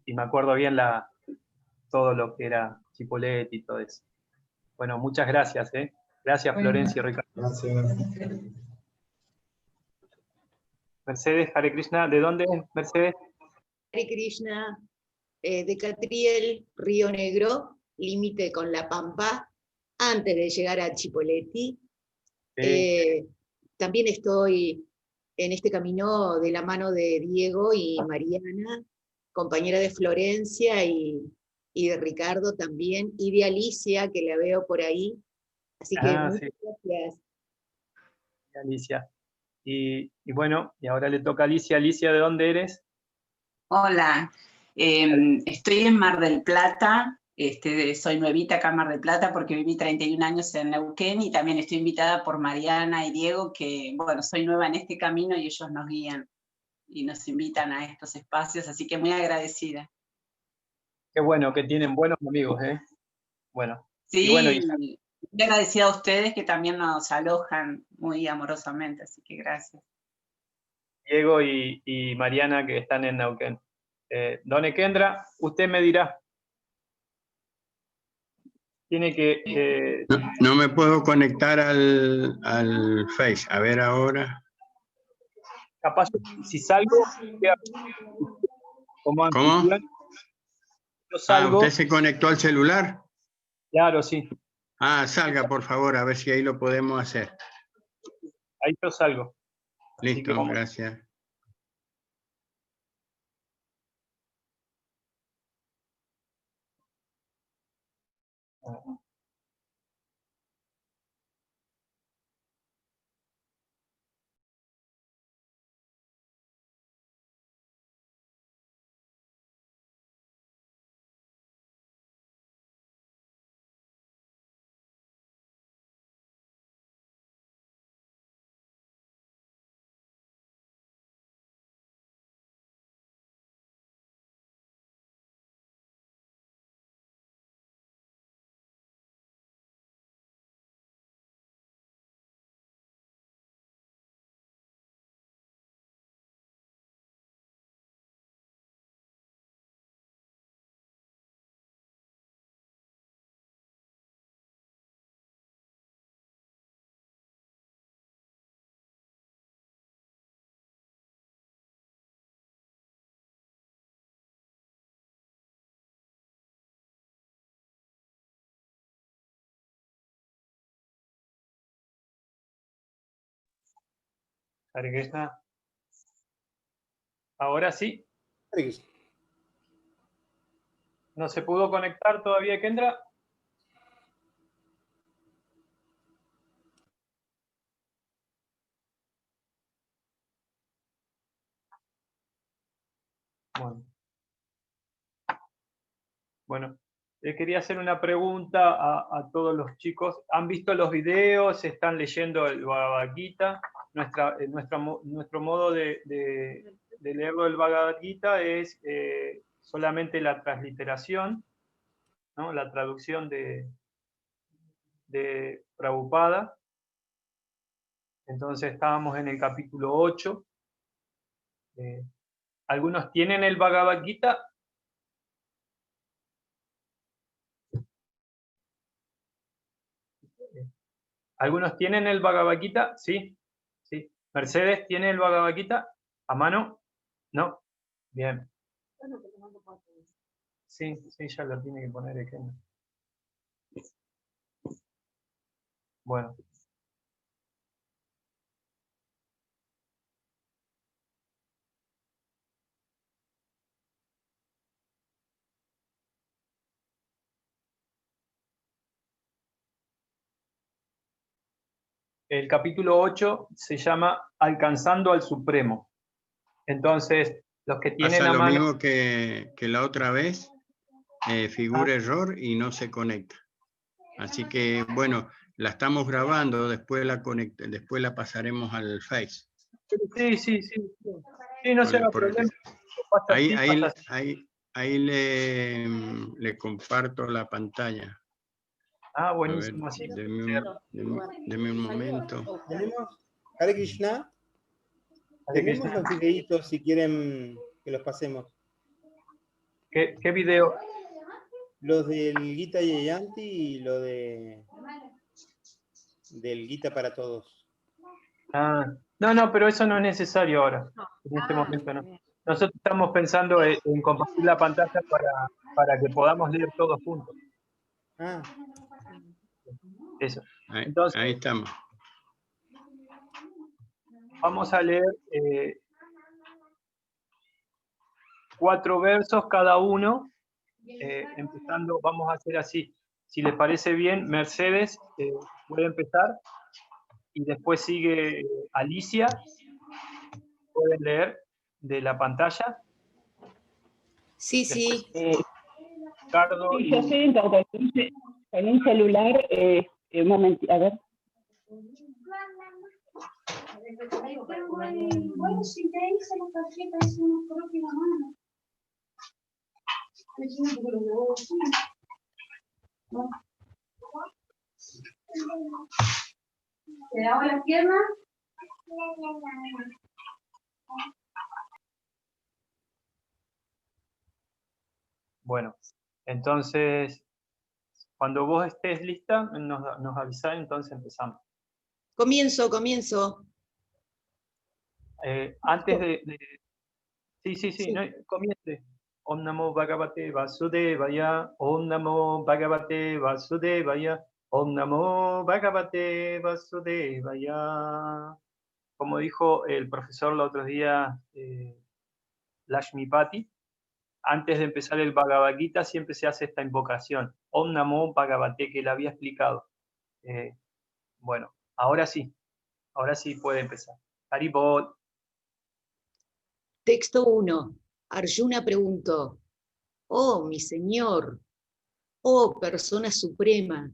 y me acuerdo bien todo lo que era Chipolletti y todo eso. Bueno, muchas gracias, ¿eh? Gracias, Florencia y Ricardo. Gracias. Mercedes, Hare Krishna, ¿de dónde es Mercedes? Hare Krishna, de Catriel, Río Negro, límite con La Pampa, antes de llegar a Chipolletti. También estoy en este camino de la mano de Diego y Mariana, compañera de Florencia y de Ricardo también, y de Alicia, que la veo por ahí. Así que muchas gracias. Alicia. Y bueno, y ahora le toca a Alicia. Alicia, ¿de dónde eres? Hola, estoy en Mar del Plata, soy nuevita acá en Mar del Plata porque viví 31 años en Neuquén y también estoy invitada por Mariana y Diego, que bueno, soy nueva en este camino y ellos nos guían y nos invitan a estos espacios, así que muy agradecida. Qué bueno que tienen buenos amigos, ¿eh? Bueno. Sí, y bueno, muy agradecida a ustedes que también nos alojan muy amorosamente, así que gracias. Diego y Mariana, que están en Neuquén. Don Ekendra, usted me dirá. Tiene que... No me puedo conectar al Face. A ver ahora. Capaz, si salgo... ¿Cómo? Yo salgo. ¿Usted se conectó al celular? Claro, sí. Salga, por favor, a ver si ahí lo podemos hacer. Ahí yo salgo. Listo, gracias. Hare Krishna. Ahora sí. ¿No se pudo conectar todavía, Kendra? Bueno, quería hacer una pregunta a todos los chicos. ¿Han visto los videos? ¿Están leyendo el Bhagavad Gita? Nuestro modo de leerlo del Bhagavad Gita es solamente la transliteración, ¿no? La traducción de Prabhupada. Entonces estábamos en el capítulo 8. ¿Algunos tienen el Bhagavad Gita? ¿Algunos tienen el Bhagavad Gita? Sí. Sí. ¿Mercedes tiene el Bhagavad Gita a mano? ¿No? Bien. Sí, ya lo tiene que poner el Kendra. Bueno. El capítulo 8 se llama Alcanzando al Supremo. Entonces, los que tienen Pasa a lo mano... mismo que la otra vez, figura error y no se conecta. Así que, bueno, la estamos grabando, después la pasaremos al Face. Sí, no se haga problema. Ahí le comparto la pantalla. Buenísimo. Ver, deme un momento. ¿Tenemos, Hare Krishna? Tenemos los videitos si quieren que los pasemos. ¿Qué video? Los del Gita Yayanti y lo del Gita para Todos. Ah, no, pero eso no es necesario ahora. En este momento no. Nosotros estamos pensando en compartir la pantalla para que podamos leer todos juntos. Ah, Eso. Ahí, Entonces, ahí estamos. vamos a leer 4 versos cada uno. Empezando, vamos a hacer así. Si les parece bien, Mercedes puede empezar y después sigue Alicia. Pueden leer de la pantalla. Sí, sí. Ricardo Sí, y yo estoy con un celular, un momento, a ver. Bueno, si te hice la tarjeta, es una propia mano. ¿Te daba la pierna? bueno, entonces, cuando vos estés lista, nos avisás, entonces empezamos. Comienzo. Antes Sí, Sí. no, comience. Om Namo Bhagavate Vasudevaya, Om Namo Bhagavate Vasudevaya, Om Namo Bhagavate Vasudevaya. Como dijo el profesor el otro día, Lakshmipati, antes de empezar el Bhagavad Gita siempre se hace esta invocación, Om Namo Bhagavate, que la había explicado. Bueno, ahora sí puede empezar. Haribol. Texto 1. Arjuna preguntó: Oh, mi señor, oh persona suprema,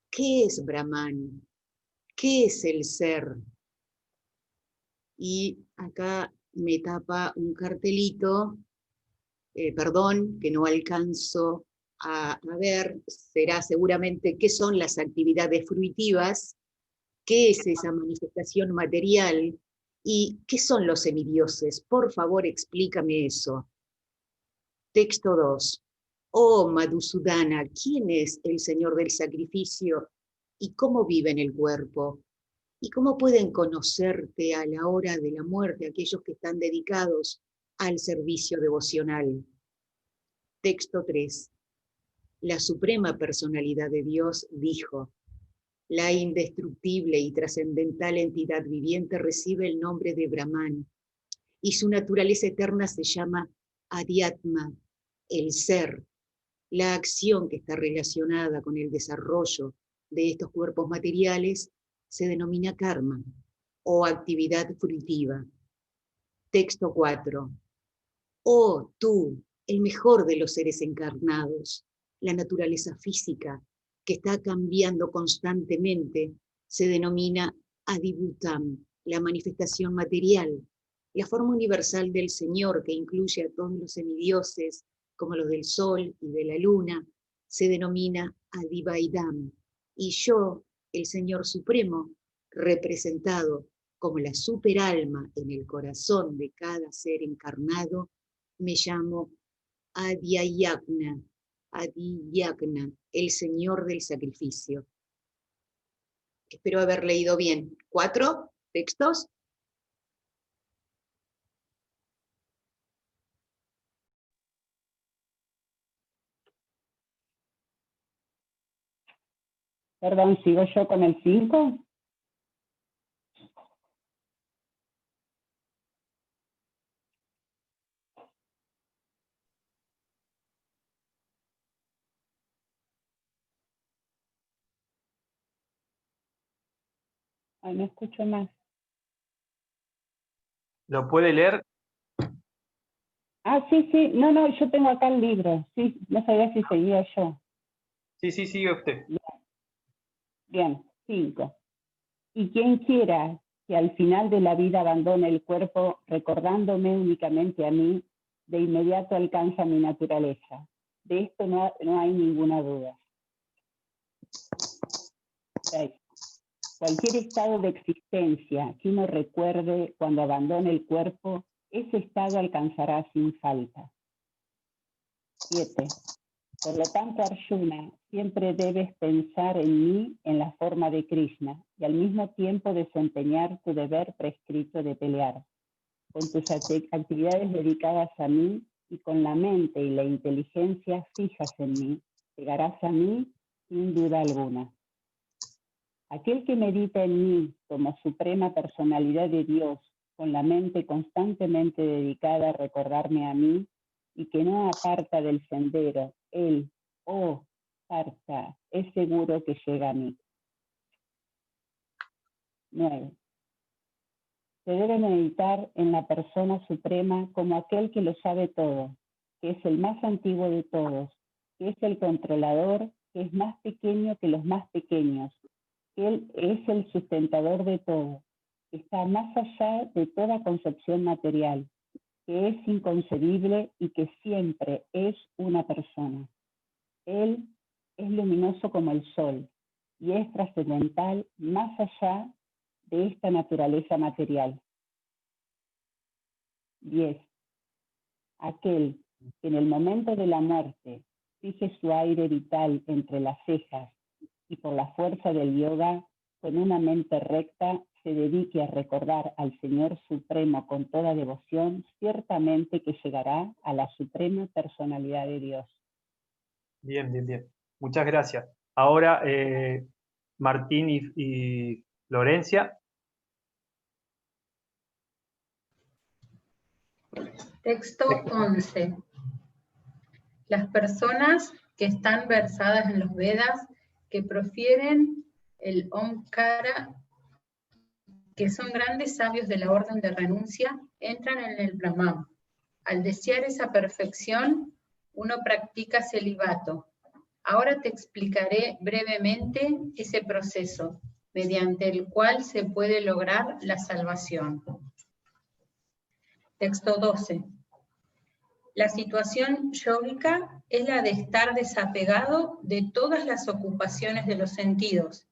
¿qué es Brahman? ¿Qué es el ser? Y acá me tapa un cartelito, perdón, que no alcanzo a ver, será seguramente qué son las actividades fruitivas, qué es esa manifestación material y qué son los semidioses. Por favor, explícame eso. Texto 2. Oh Madhusudana, ¿quién es el Señor del sacrificio y cómo vive en el cuerpo? ¿Y cómo pueden conocerte a la hora de la muerte aquellos que están dedicados al servicio devocional? Texto 3. La suprema personalidad de Dios dijo: la indestructible y trascendental entidad viviente recibe el nombre de Brahman y su naturaleza eterna se llama Adhyatma, el ser. La acción que está relacionada con el desarrollo de estos cuerpos materiales se denomina karma o actividad fruitiva. Texto 4. Oh tú, el mejor de los seres encarnados, la naturaleza física que está cambiando constantemente se denomina Adibhutam, la manifestación material, la forma universal del Señor que incluye a todos los semidioses, como los del sol y de la luna, se denomina Adivaidam. Y yo, el Señor Supremo, representado como la superalma en el corazón de cada ser encarnado, me llamo Adhyayagna, el Señor del sacrificio. Espero haber leído bien. 4 textos. Perdón, ¿sigo yo con el 5? Ay, no escucho más. ¿Lo puede leer? Ah, sí, no, yo tengo acá el libro. Sí, no sabía si seguía yo. Sí, sigue usted. Bien, 5. Y quien quiera que al final de la vida abandone el cuerpo recordándome únicamente a mí, de inmediato alcanza mi naturaleza. De esto no hay ninguna duda. 6. Cualquier estado de existencia que uno recuerde cuando abandone el cuerpo, ese estado alcanzará sin falta. 7. Por lo tanto, Arjuna, siempre debes pensar en mí en la forma de Krishna y al mismo tiempo desempeñar tu deber prescrito de pelear. Con tus actividades dedicadas a mí y con la mente y la inteligencia fijas en mí, llegarás a mí sin duda alguna. Aquel que medita en mí como suprema personalidad de Dios, con la mente constantemente dedicada a recordarme a mí y que no aparta del sendero, él, Partha, es seguro que llega a mí. 9. Se debe meditar en la persona suprema como aquel que lo sabe todo, que es el más antiguo de todos, que es el controlador, que es más pequeño que los más pequeños, que él es el sustentador de todo, que está más allá de toda concepción material, que es inconcebible y que siempre es una persona. Él es luminoso como el sol y es trascendental más allá de esta naturaleza material. 10. Aquel que en el momento de la muerte fije su aire vital entre las cejas y por la fuerza del yoga, con una mente recta, se dedique a recordar al Señor Supremo con toda devoción, ciertamente que llegará a la suprema personalidad de Dios. Bien, bien, bien. Muchas gracias. Ahora, Martín y Florencia. Texto 11. Las personas que están versadas en los Vedas, que profieren el Omkara, que son grandes sabios de la orden de renuncia, entran en el Brahman. Al desear esa perfección, uno practica celibato. Ahora te explicaré brevemente ese proceso, mediante el cual se puede lograr la salvación. Texto 12. La situación yógica es la de estar desapegado de todas las ocupaciones de los sentidos,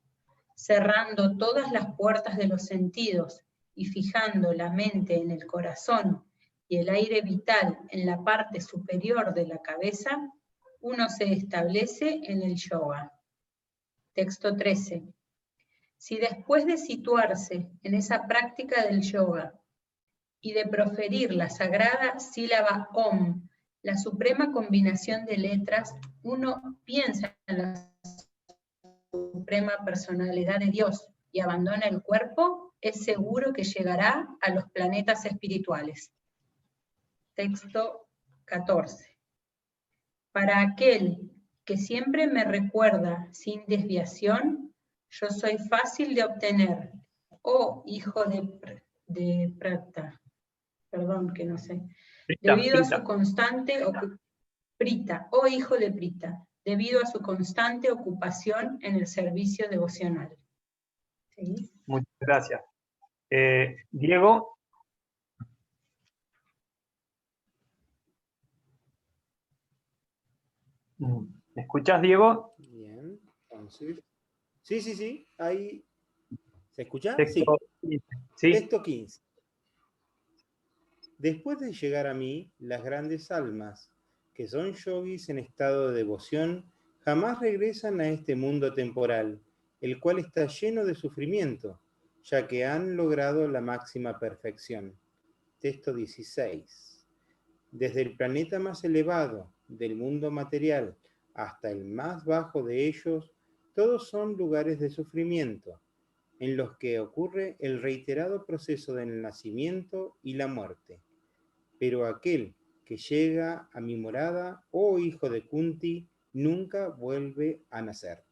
cerrando todas las puertas de los sentidos y fijando la mente en el corazón y el aire vital en la parte superior de la cabeza, uno se establece en el yoga. Texto 13. Si después de situarse en esa práctica del yoga y de proferir la sagrada sílaba Om, la suprema combinación de letras, uno piensa en la suprema personalidad de Dios y abandona el cuerpo, es seguro que llegará a los planetas espirituales. Texto 14. Para aquel que siempre me recuerda sin desviación, yo soy fácil de obtener, oh hijo de Prata. Perdón, que no sé. Debido a su constante Prita, oh hijo de Prita, debido a su constante ocupación en el servicio devocional. ¿Sí? Muchas gracias. Diego. ¿Me escuchás, Diego? Bien, entonces. Sí. Ahí. ¿Se escucha? Texto, sí. Texto 15. Después de llegar a mí, las grandes almas, que son yogis en estado de devoción, jamás regresan a este mundo temporal, el cual está lleno de sufrimiento, ya que han logrado la máxima perfección. Texto 16. Desde el planeta más elevado del mundo material hasta el más bajo de ellos, todos son lugares de sufrimiento, en los que ocurre el reiterado proceso del nacimiento y la muerte. Pero aquel que llega a mi morada, oh hijo de Kunti, nunca vuelve a nacer.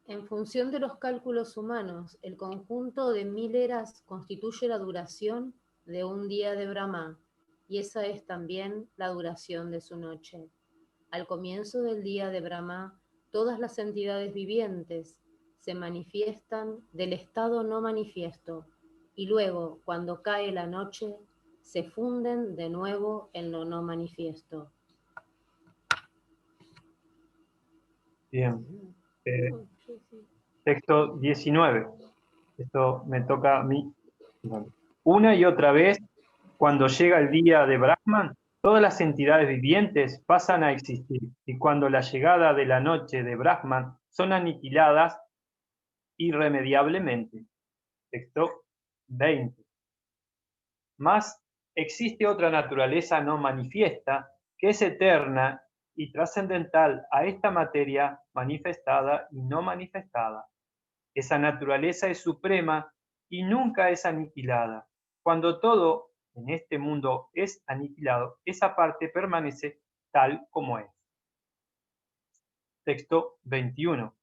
En función de los cálculos humanos, el conjunto de 1000 eras constituye la duración de un día de Brahma, y esa es también la duración de su noche. Al comienzo del día de Brahma, todas las entidades vivientes se manifiestan del estado no manifiesto, y luego, cuando cae la noche, se funden de nuevo en lo no manifiesto. Bien. Texto 19. Esto me toca a mí. Una y otra vez, cuando llega el día de Brahman, Todas las entidades vivientes pasan a existir y cuando la llegada de la noche de Brahman son aniquiladas irremediablemente. Texto 20. Mas existe otra naturaleza no manifiesta que es eterna y trascendental a esta materia manifestada y no manifestada. Esa naturaleza es suprema y nunca es aniquilada. Cuando todo en este mundo es aniquilado, esa parte permanece tal como es. Texto 21.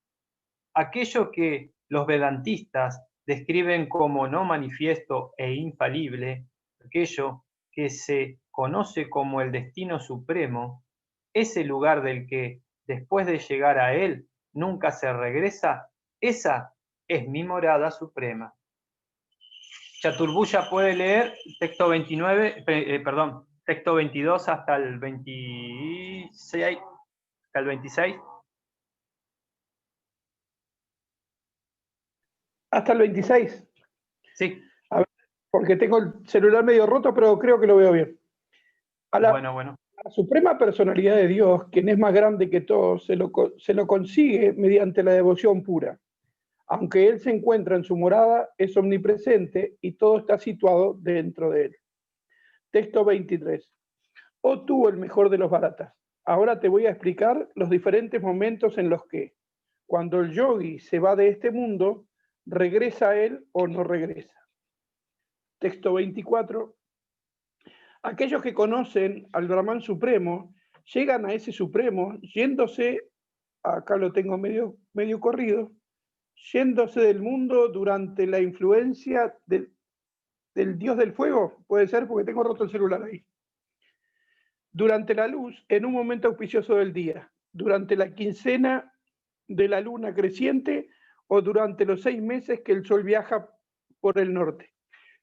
Aquello que los vedantistas describen como no manifiesto e infalible, aquello que se conoce como el destino supremo, ese lugar del que, después de llegar a él, nunca se regresa, esa es mi morada suprema. Chaturvya puede leer texto 22 hasta el 26. Hasta el 26. Hasta el 26. Sí. A ver, porque tengo el celular medio roto, pero creo que lo veo bien. A la suprema personalidad de Dios, quien es más grande que todos, se lo consigue mediante la devoción pura. Aunque Él se encuentra en su morada, es omnipresente y todo está situado dentro de Él. Texto 23. Oh tú, el mejor de los bharatas, ahora te voy a explicar los diferentes momentos en los que, cuando el yogi se va de este mundo, regresa a él o no regresa. Texto 24. Aquellos que conocen al Brahman Supremo llegan a ese Supremo yéndose, acá lo tengo medio corrido, yéndose del mundo durante la influencia del Dios del Fuego, puede ser porque tengo roto el celular ahí. Durante la luz, en un momento auspicioso del día, durante la quincena de la luna creciente o durante los 6 meses que el sol viaja por el norte.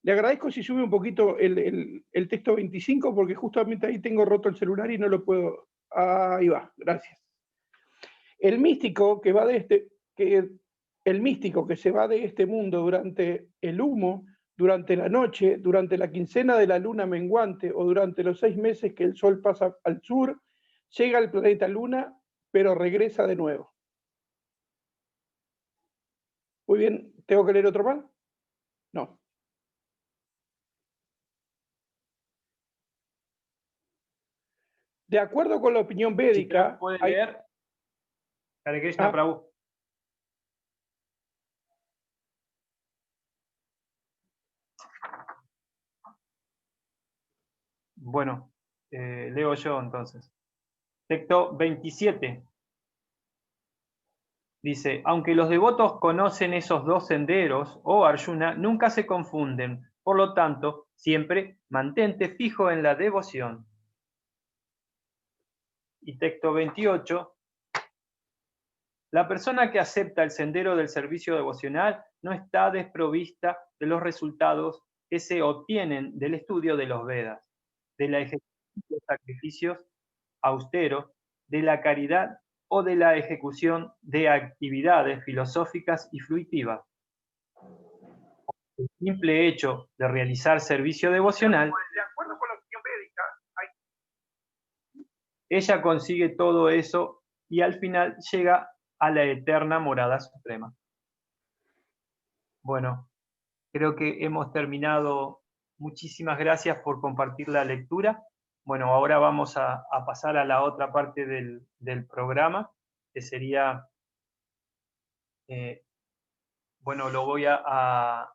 Le agradezco si sube un poquito el texto 25 porque justamente ahí tengo roto el celular y no lo puedo. Ahí va, gracias. El místico que se va de este mundo durante el humo, durante la noche, durante la quincena de la luna menguante o durante los 6 meses que el sol pasa al sur, llega al planeta Luna, pero regresa de nuevo. Muy bien, ¿tengo que leer otro más? No. De acuerdo con la opinión védica... ¿Puede leer? Hare Krishna Prabhu. Bueno, leo yo entonces. Texto 27. Dice, aunque los devotos conocen esos dos senderos, oh Arjuna, nunca se confunden. Por lo tanto, siempre mantente fijo en la devoción. Y texto 28. La persona que acepta el sendero del servicio devocional no está desprovista de los resultados que se obtienen del estudio de los Vedas, de la ejecución de sacrificios austeros, de la caridad o de la ejecución de actividades filosóficas y fruitivas. El simple hecho de realizar servicio devocional, de acuerdo con la opinión védica, ella consigue todo eso y al final llega a la eterna morada suprema. Bueno, creo que hemos terminado. Muchísimas gracias por compartir la lectura. Bueno, ahora vamos a pasar a la otra parte del programa, que sería, bueno, lo voy a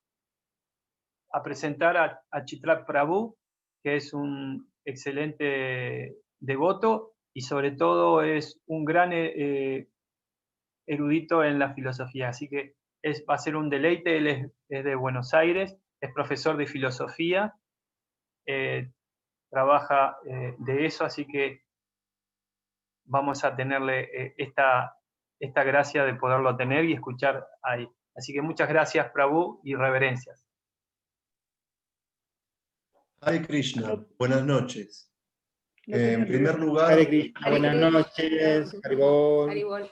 presentar a Chitrak Prabhu, que es un excelente devoto y sobre todo es un gran erudito en la filosofía. Así que va a ser un deleite. Él es de Buenos Aires, es profesor de filosofía, trabaja de eso, así que vamos a tenerle esta gracia de poderlo tener y escuchar ahí. Así que muchas gracias, Prabhu, y reverencias. Hare Krishna, buenas noches. En primer lugar, Hare Krishna, buenas noches. Haribol.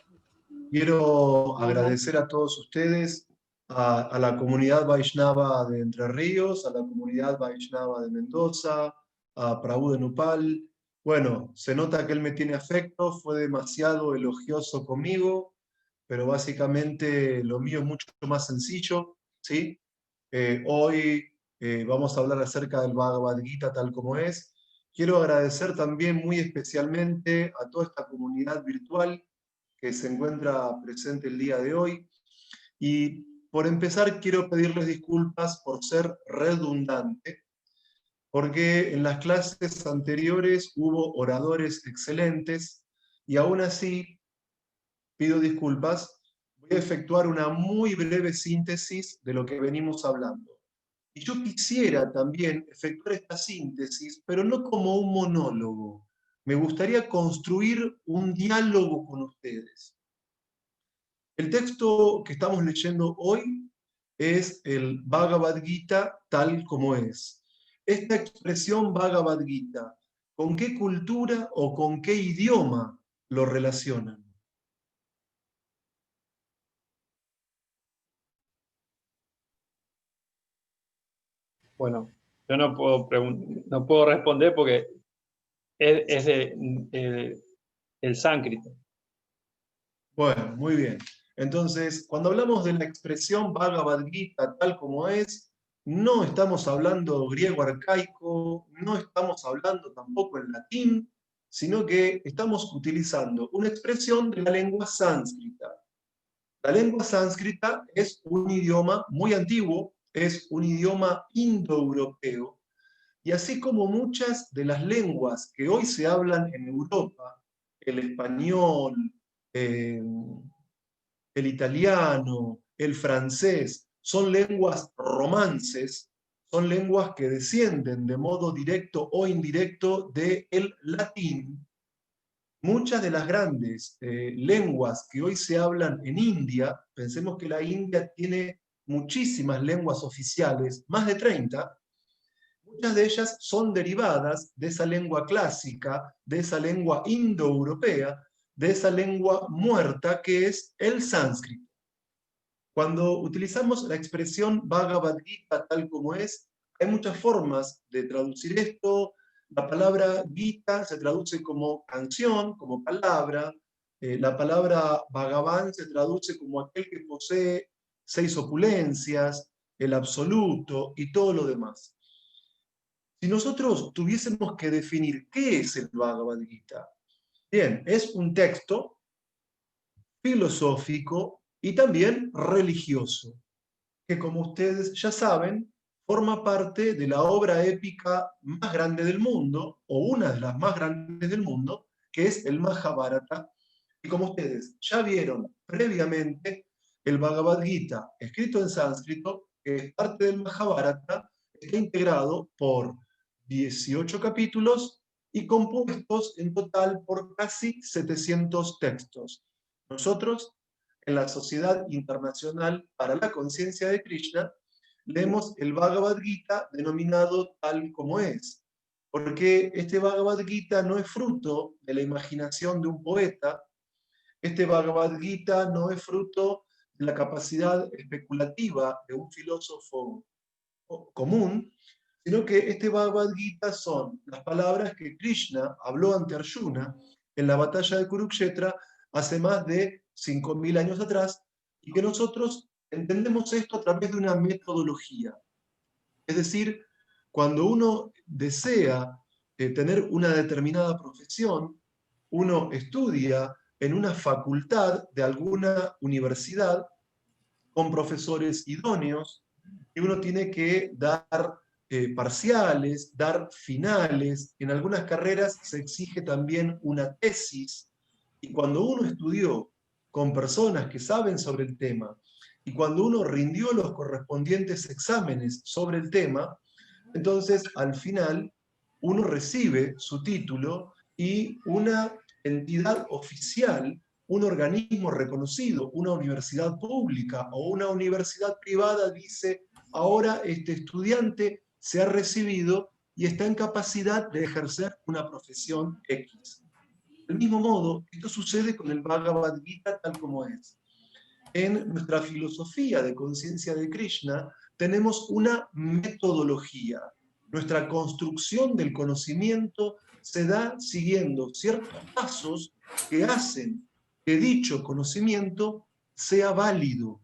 Quiero agradecer a todos ustedes, a la comunidad Vaishnava de Entre Ríos, a la comunidad Vaishnava de Mendoza, a Prabhu de Nopal Bueno, se nota que él me tiene afecto, fue demasiado elogioso conmigo, pero básicamente lo mío es mucho más sencillo, ¿sí? Hoy vamos a hablar acerca del Bhagavad Gita tal como es. Quiero agradecer también muy especialmente a toda esta comunidad virtual que se encuentra presente el día de hoy. Y por empezar, quiero pedirles disculpas por ser redundante, porque en las clases anteriores hubo oradores excelentes y aún así pido disculpas. Voy a efectuar una muy breve síntesis de lo que venimos hablando. Y yo quisiera también efectuar esta síntesis, pero no como un monólogo. Me gustaría construir un diálogo con ustedes. El texto que estamos leyendo hoy es el Bhagavad Gita tal como es. Esta expresión Bhagavad Gita, ¿con qué cultura o con qué idioma lo relacionan? Bueno, yo no puedo responder porque es el sánscrito. Bueno, muy bien. Entonces, cuando hablamos de la expresión Bhagavad Gita tal como es, no estamos hablando griego arcaico, no estamos hablando tampoco en latín, sino que estamos utilizando una expresión de la lengua sánscrita. La lengua sánscrita es un idioma muy antiguo, es un idioma indoeuropeo, y así como muchas de las lenguas que hoy se hablan en Europa, el español, el italiano, el francés, son lenguas romances, son lenguas que descienden de modo directo o indirecto del latín. Muchas de las grandes lenguas que hoy se hablan en India, pensemos que la India tiene muchísimas lenguas oficiales, más de 30, muchas de ellas son derivadas de esa lengua clásica, de esa lengua indoeuropea, de esa lengua muerta que es el sánscrito. Cuando utilizamos la expresión Bhagavad Gita tal como es, hay muchas formas de traducir esto. La palabra Gita se traduce como canción, como palabra. La palabra Bhagavan se traduce como aquel que posee 6 opulencias, el absoluto y todo lo demás. Si nosotros tuviésemos que definir qué es el Bhagavad Gita, bien, es un texto filosófico y también religioso, que como ustedes ya saben, forma parte de la obra épica más grande del mundo, o una de las más grandes del mundo, que es el Mahabharata. Y como ustedes ya vieron previamente, el Bhagavad Gita, escrito en sánscrito, que es parte del Mahabharata, está integrado por 18 capítulos y compuestos en total por casi 700 textos. Nosotros, en la Sociedad Internacional para la Conciencia de Krishna, leemos el Bhagavad Gita denominado tal como es, porque este Bhagavad Gita no es fruto de la imaginación de un poeta, este Bhagavad Gita no es fruto de la capacidad especulativa de un filósofo común, sino que este Bhagavad Gita son las palabras que Krishna habló ante Arjuna en la batalla de Kurukshetra hace más de 5.000 años atrás, y que nosotros entendemos esto a través de una metodología. Es decir, cuando uno desea tener una determinada profesión, uno estudia en una facultad de alguna universidad con profesores idóneos, y uno tiene que dar parciales, dar finales. En algunas carreras se exige también una tesis, y cuando uno estudió con personas que saben sobre el tema, y cuando uno rindió los correspondientes exámenes sobre el tema, entonces al final uno recibe su título y una entidad oficial, un organismo reconocido, una universidad pública o una universidad privada dice: ahora este estudiante se ha recibido y está en capacidad de ejercer una profesión X. Del mismo modo, esto sucede con el Bhagavad Gita tal como es. En nuestra filosofía de conciencia de Krishna tenemos una metodología. nuestra construcción del conocimiento se da siguiendo ciertos pasos que hacen que dicho conocimiento sea válido.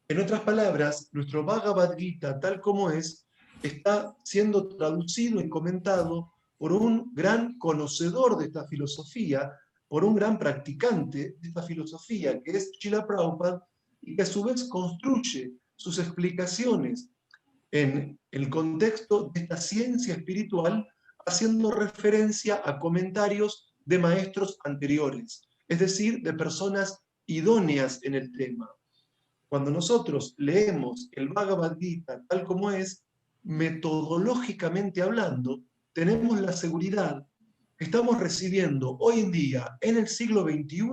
En otras palabras, nuestro Bhagavad Gita, tal como es, está siendo traducido y comentado por un gran conocedor de esta filosofía, por un gran practicante de esta filosofía, que es Srila Prabhupada, y que a su vez construye sus explicaciones en el contexto de esta ciencia espiritual, haciendo referencia a comentarios de maestros anteriores, es decir, de personas idóneas en el tema. Cuando nosotros leemos el Bhagavad Gita tal como es, metodológicamente hablando, tenemos la seguridad que estamos recibiendo hoy en día, en el siglo XXI,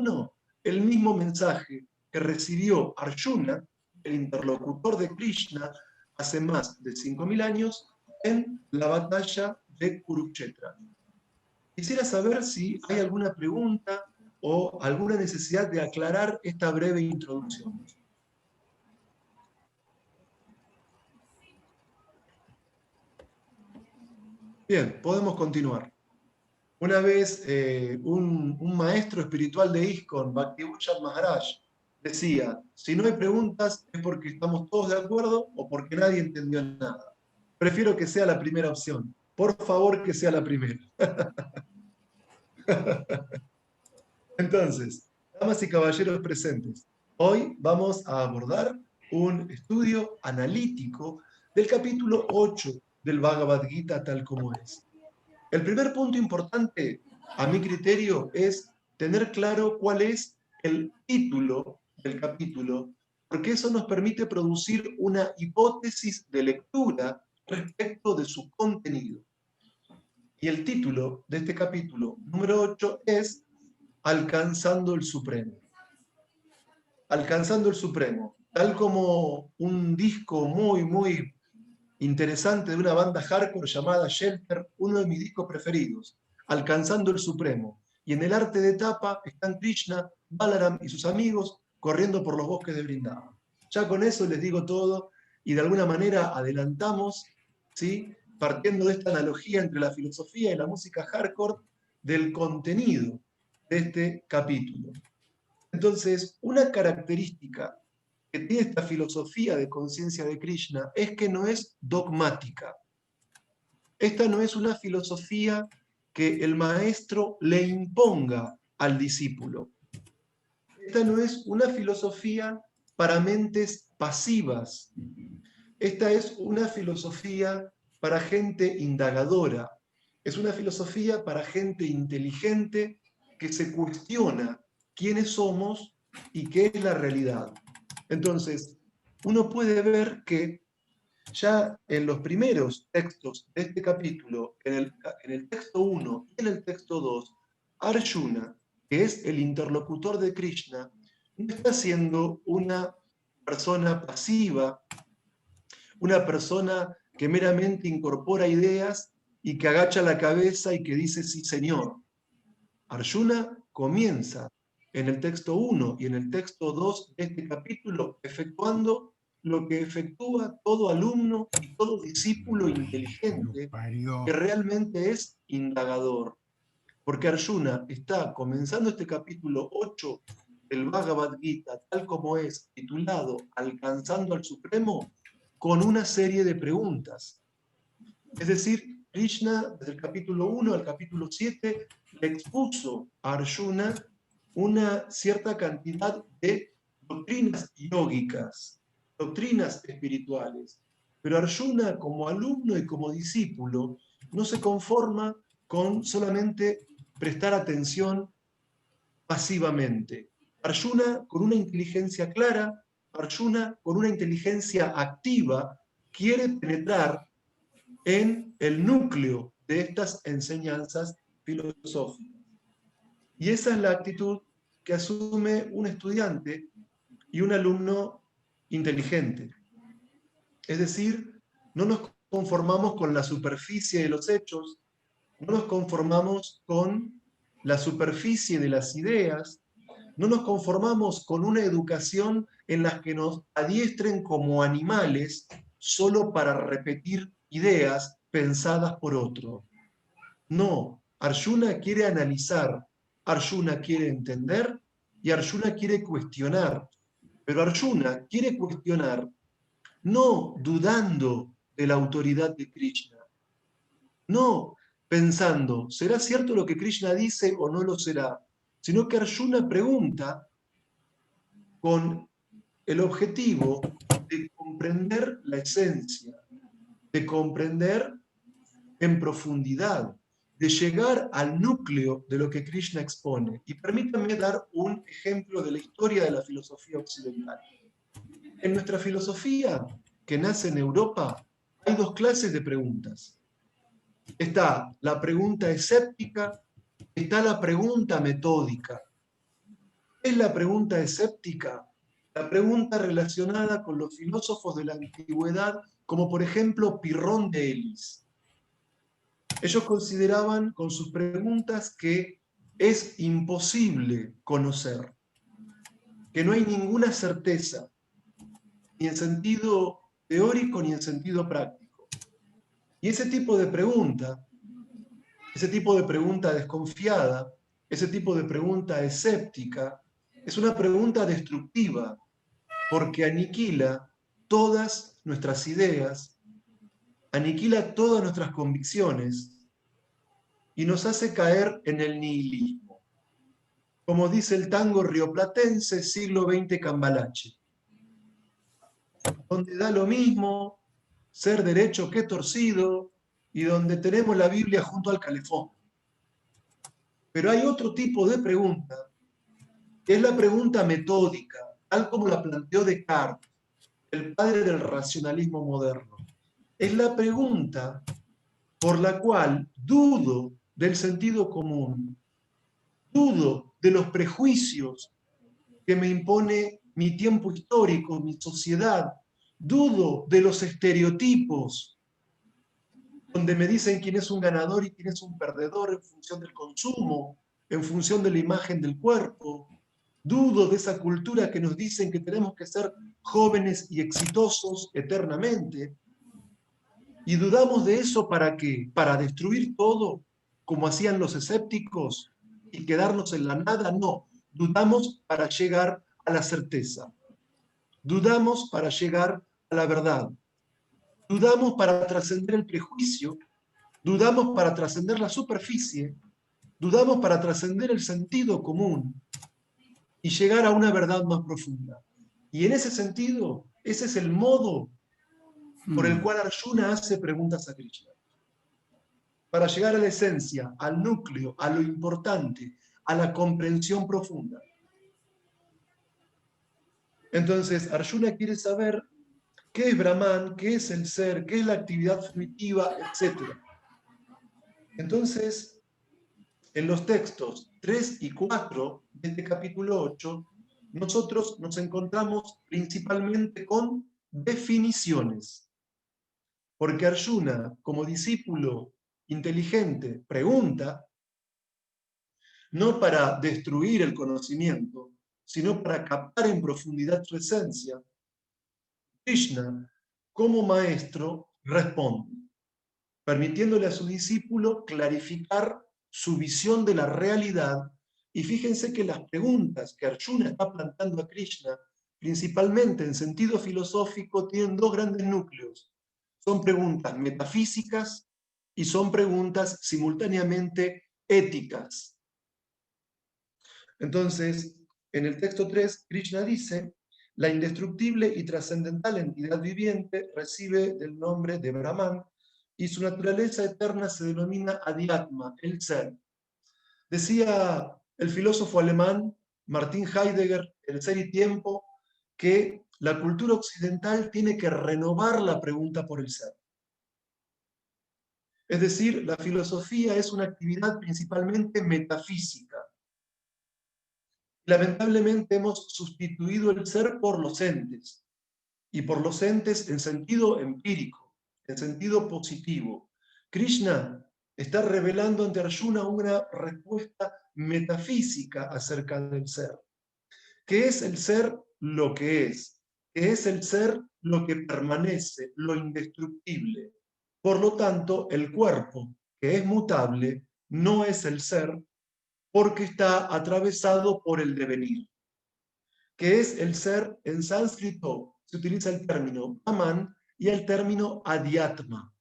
el mismo mensaje que recibió Arjuna, el interlocutor de Krishna, hace más de 5.000 años, en la batalla de Kurukshetra. Quisiera saber si hay alguna pregunta o alguna necesidad de aclarar esta breve introducción. Bien, podemos continuar. Una vez un maestro espiritual de ISKCON, Bhakti-Vallabh Maharaj, decía, si no hay preguntas es porque estamos todos de acuerdo o porque nadie entendió nada. Prefiero que sea la primera opción. Por favor, que sea la primera. Entonces, damas y caballeros presentes, hoy vamos a abordar un estudio analítico del capítulo 8 del Bhagavad Gita tal como es. El primer punto importante, a mi criterio, es tener claro cuál es el título del capítulo, porque eso nos permite producir una hipótesis de lectura respecto de su contenido. Y el título de este capítulo número 8 es Alcanzando el Supremo. Alcanzando el Supremo. Tal como un disco muy interesante de una banda hardcore llamada Shelter, uno de mis discos preferidos, Alcanzando el Supremo. Y en el arte de tapa están Krishna, Balaram y sus amigos corriendo por los bosques de Vrindavan. Ya con eso les digo todo y de alguna manera adelantamos, ¿sí?, partiendo de esta analogía entre la filosofía y la música hardcore, del contenido de este capítulo. Entonces, una característica que tiene esta filosofía de conciencia de Krishna es que no es dogmática. Esta no es una filosofía que el maestro le imponga al discípulo. Esta no es una filosofía para mentes pasivas. Esta es una filosofía para gente indagadora. Es una filosofía para gente inteligente que se cuestiona quiénes somos y qué es la realidad. Entonces, uno puede ver que ya en los primeros textos de este capítulo, en el texto 1 y en el texto 2, Arjuna, que es el interlocutor de Krishna, no está siendo una persona pasiva, una persona que meramente incorpora ideas y que agacha la cabeza y que dice sí señor. Arjuna comienza en el texto 1 y en el texto 2 de este capítulo efectuando lo que efectúa todo alumno y todo discípulo inteligente que realmente es indagador. Porque Arjuna está comenzando este capítulo 8 del Bhagavad Gita, tal como es, titulado Alcanzando al Supremo, con una serie de preguntas. Es decir, Krishna, desde el capítulo 1 al capítulo 7, le expuso a Arjuna una cierta cantidad de doctrinas yógicas, doctrinas espirituales. Pero Arjuna, como alumno y como discípulo, no se conforma con solamente prestar atención pasivamente. Arjuna, con una inteligencia clara, Arjuna, con una inteligencia activa, quiere penetrar en el núcleo de estas enseñanzas filosóficas. Y esa es la actitud que asume un estudiante y un alumno inteligente. Es decir, no nos conformamos con la superficie de los hechos, no nos conformamos con la superficie de las ideas, no nos conformamos con una educación en la que nos adiestren como animales solo para repetir ideas pensadas por otro. No, Arjuna quiere analizar, Arjuna quiere entender y Arjuna quiere cuestionar. Pero Arjuna quiere cuestionar no dudando de la autoridad de Krishna, no pensando, ¿será cierto lo que Krishna dice o no lo será? Sino que Arjuna pregunta con el objetivo de comprender la esencia, de comprender en profundidad, de llegar al núcleo de lo que Krishna expone. Y permítanme dar un ejemplo de la historia de la filosofía occidental. En nuestra filosofía, que nace en Europa, hay dos clases de preguntas. Está la pregunta escéptica, está la pregunta metódica. ¿Qué es la pregunta escéptica? La pregunta relacionada con los filósofos de la antigüedad, como por ejemplo Pirrón de Elis. Ellos consideraban con sus preguntas que es imposible conocer, que no hay ninguna certeza, ni en sentido teórico ni en sentido práctico. Y ese tipo de pregunta desconfiada, ese tipo de pregunta escéptica, es una pregunta destructiva, porque aniquila todas nuestras ideas, aniquila todas nuestras convicciones y nos hace caer en el nihilismo. Como dice el tango rioplatense, siglo XX Cambalache, donde da lo mismo ser derecho que torcido y donde tenemos la Biblia junto al calefón. Pero hay otro tipo de pregunta, que es la pregunta metódica, tal como la planteó Descartes, el padre del racionalismo moderno. Es la pregunta por la cual dudo del sentido común, dudo de los prejuicios que me impone mi tiempo histórico, mi sociedad, dudo de los estereotipos, donde me dicen quién es un ganador y quién es un perdedor en función del consumo, en función de la imagen del cuerpo. Dudo de esa cultura que nos dicen que tenemos que ser jóvenes y exitosos eternamente. Y dudamos de eso ¿para qué? ¿Para destruir todo, como hacían los escépticos, y quedarnos en la nada? No, dudamos para llegar a la certeza. Dudamos para llegar a la verdad. Dudamos para trascender el prejuicio, dudamos para trascender la superficie, dudamos para trascender el sentido común y llegar a una verdad más profunda. Y en ese sentido, ese es el modo por el cual Arjuna hace preguntas a Krishna. Para llegar a la esencia, al núcleo, a lo importante, a la comprensión profunda. Entonces, Arjuna quiere saber qué es Brahman, qué es el ser, qué es la actividad fruitiva, etc. Entonces, en los textos 3 y 4 de este capítulo 8, nosotros nos encontramos principalmente con definiciones. Porque Arjuna, como discípulo inteligente, pregunta, no para destruir el conocimiento, sino para captar en profundidad su esencia. Krishna, como maestro, responde, permitiéndole a su discípulo clarificar su visión de la realidad. Y fíjense que las preguntas que Arjuna está plantando a Krishna, principalmente en sentido filosófico, tienen dos grandes núcleos. Son preguntas metafísicas y son preguntas simultáneamente éticas. Entonces, en el texto 3, Krishna dice, la indestructible y trascendental entidad viviente recibe el nombre de Brahman y su naturaleza eterna se denomina Adhyatma, el ser. Decía el filósofo alemán Martin Heidegger, El ser y tiempo, que la cultura occidental tiene que renovar la pregunta por el ser. Es decir, la filosofía es una actividad principalmente metafísica. Lamentablemente hemos sustituido el ser por los entes, y por los entes en sentido empírico, en sentido positivo. Krishna está revelando ante Arjuna una respuesta metafísica acerca del ser. ¿Qué es el ser? Lo que es. ¿Qué es el ser? Lo que permanece, lo indestructible. Por lo tanto, el cuerpo, que es mutable, no es el ser, porque está atravesado por el devenir. ¿Qué es el ser? En sánscrito se utiliza el término Brahman y el término Adhyatma.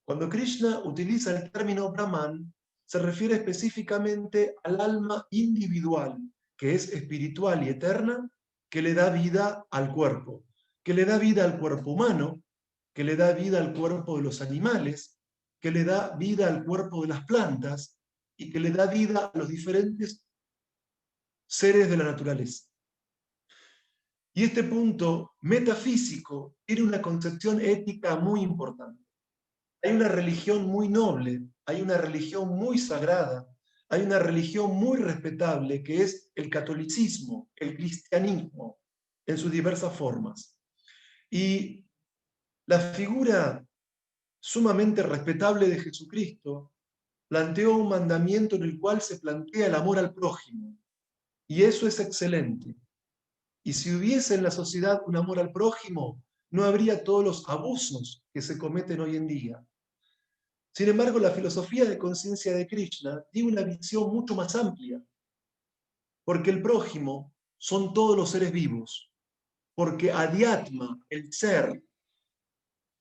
Cuando Krishna utiliza el término Brahman, se refiere específicamente al alma individual, que es espiritual y eterna, que le da vida al cuerpo, que le da vida al cuerpo humano, que le da vida al cuerpo de los animales, que le da vida al cuerpo de las plantas y que le da vida a los diferentes seres de la naturaleza. Y este punto metafísico tiene una concepción ética muy importante. Hay una religión muy noble, hay una religión muy sagrada, hay una religión muy respetable que es el catolicismo, el cristianismo, en sus diversas formas. Y la figura sumamente respetable de Jesucristo planteó un mandamiento en el cual se plantea el amor al prójimo. Y eso es excelente. Y si hubiese en la sociedad un amor al prójimo, no habría todos los abusos que se cometen hoy en día. Sin embargo, la filosofía de conciencia de Krishna tiene una visión mucho más amplia, porque el prójimo son todos los seres vivos, porque Adhyatma, el ser,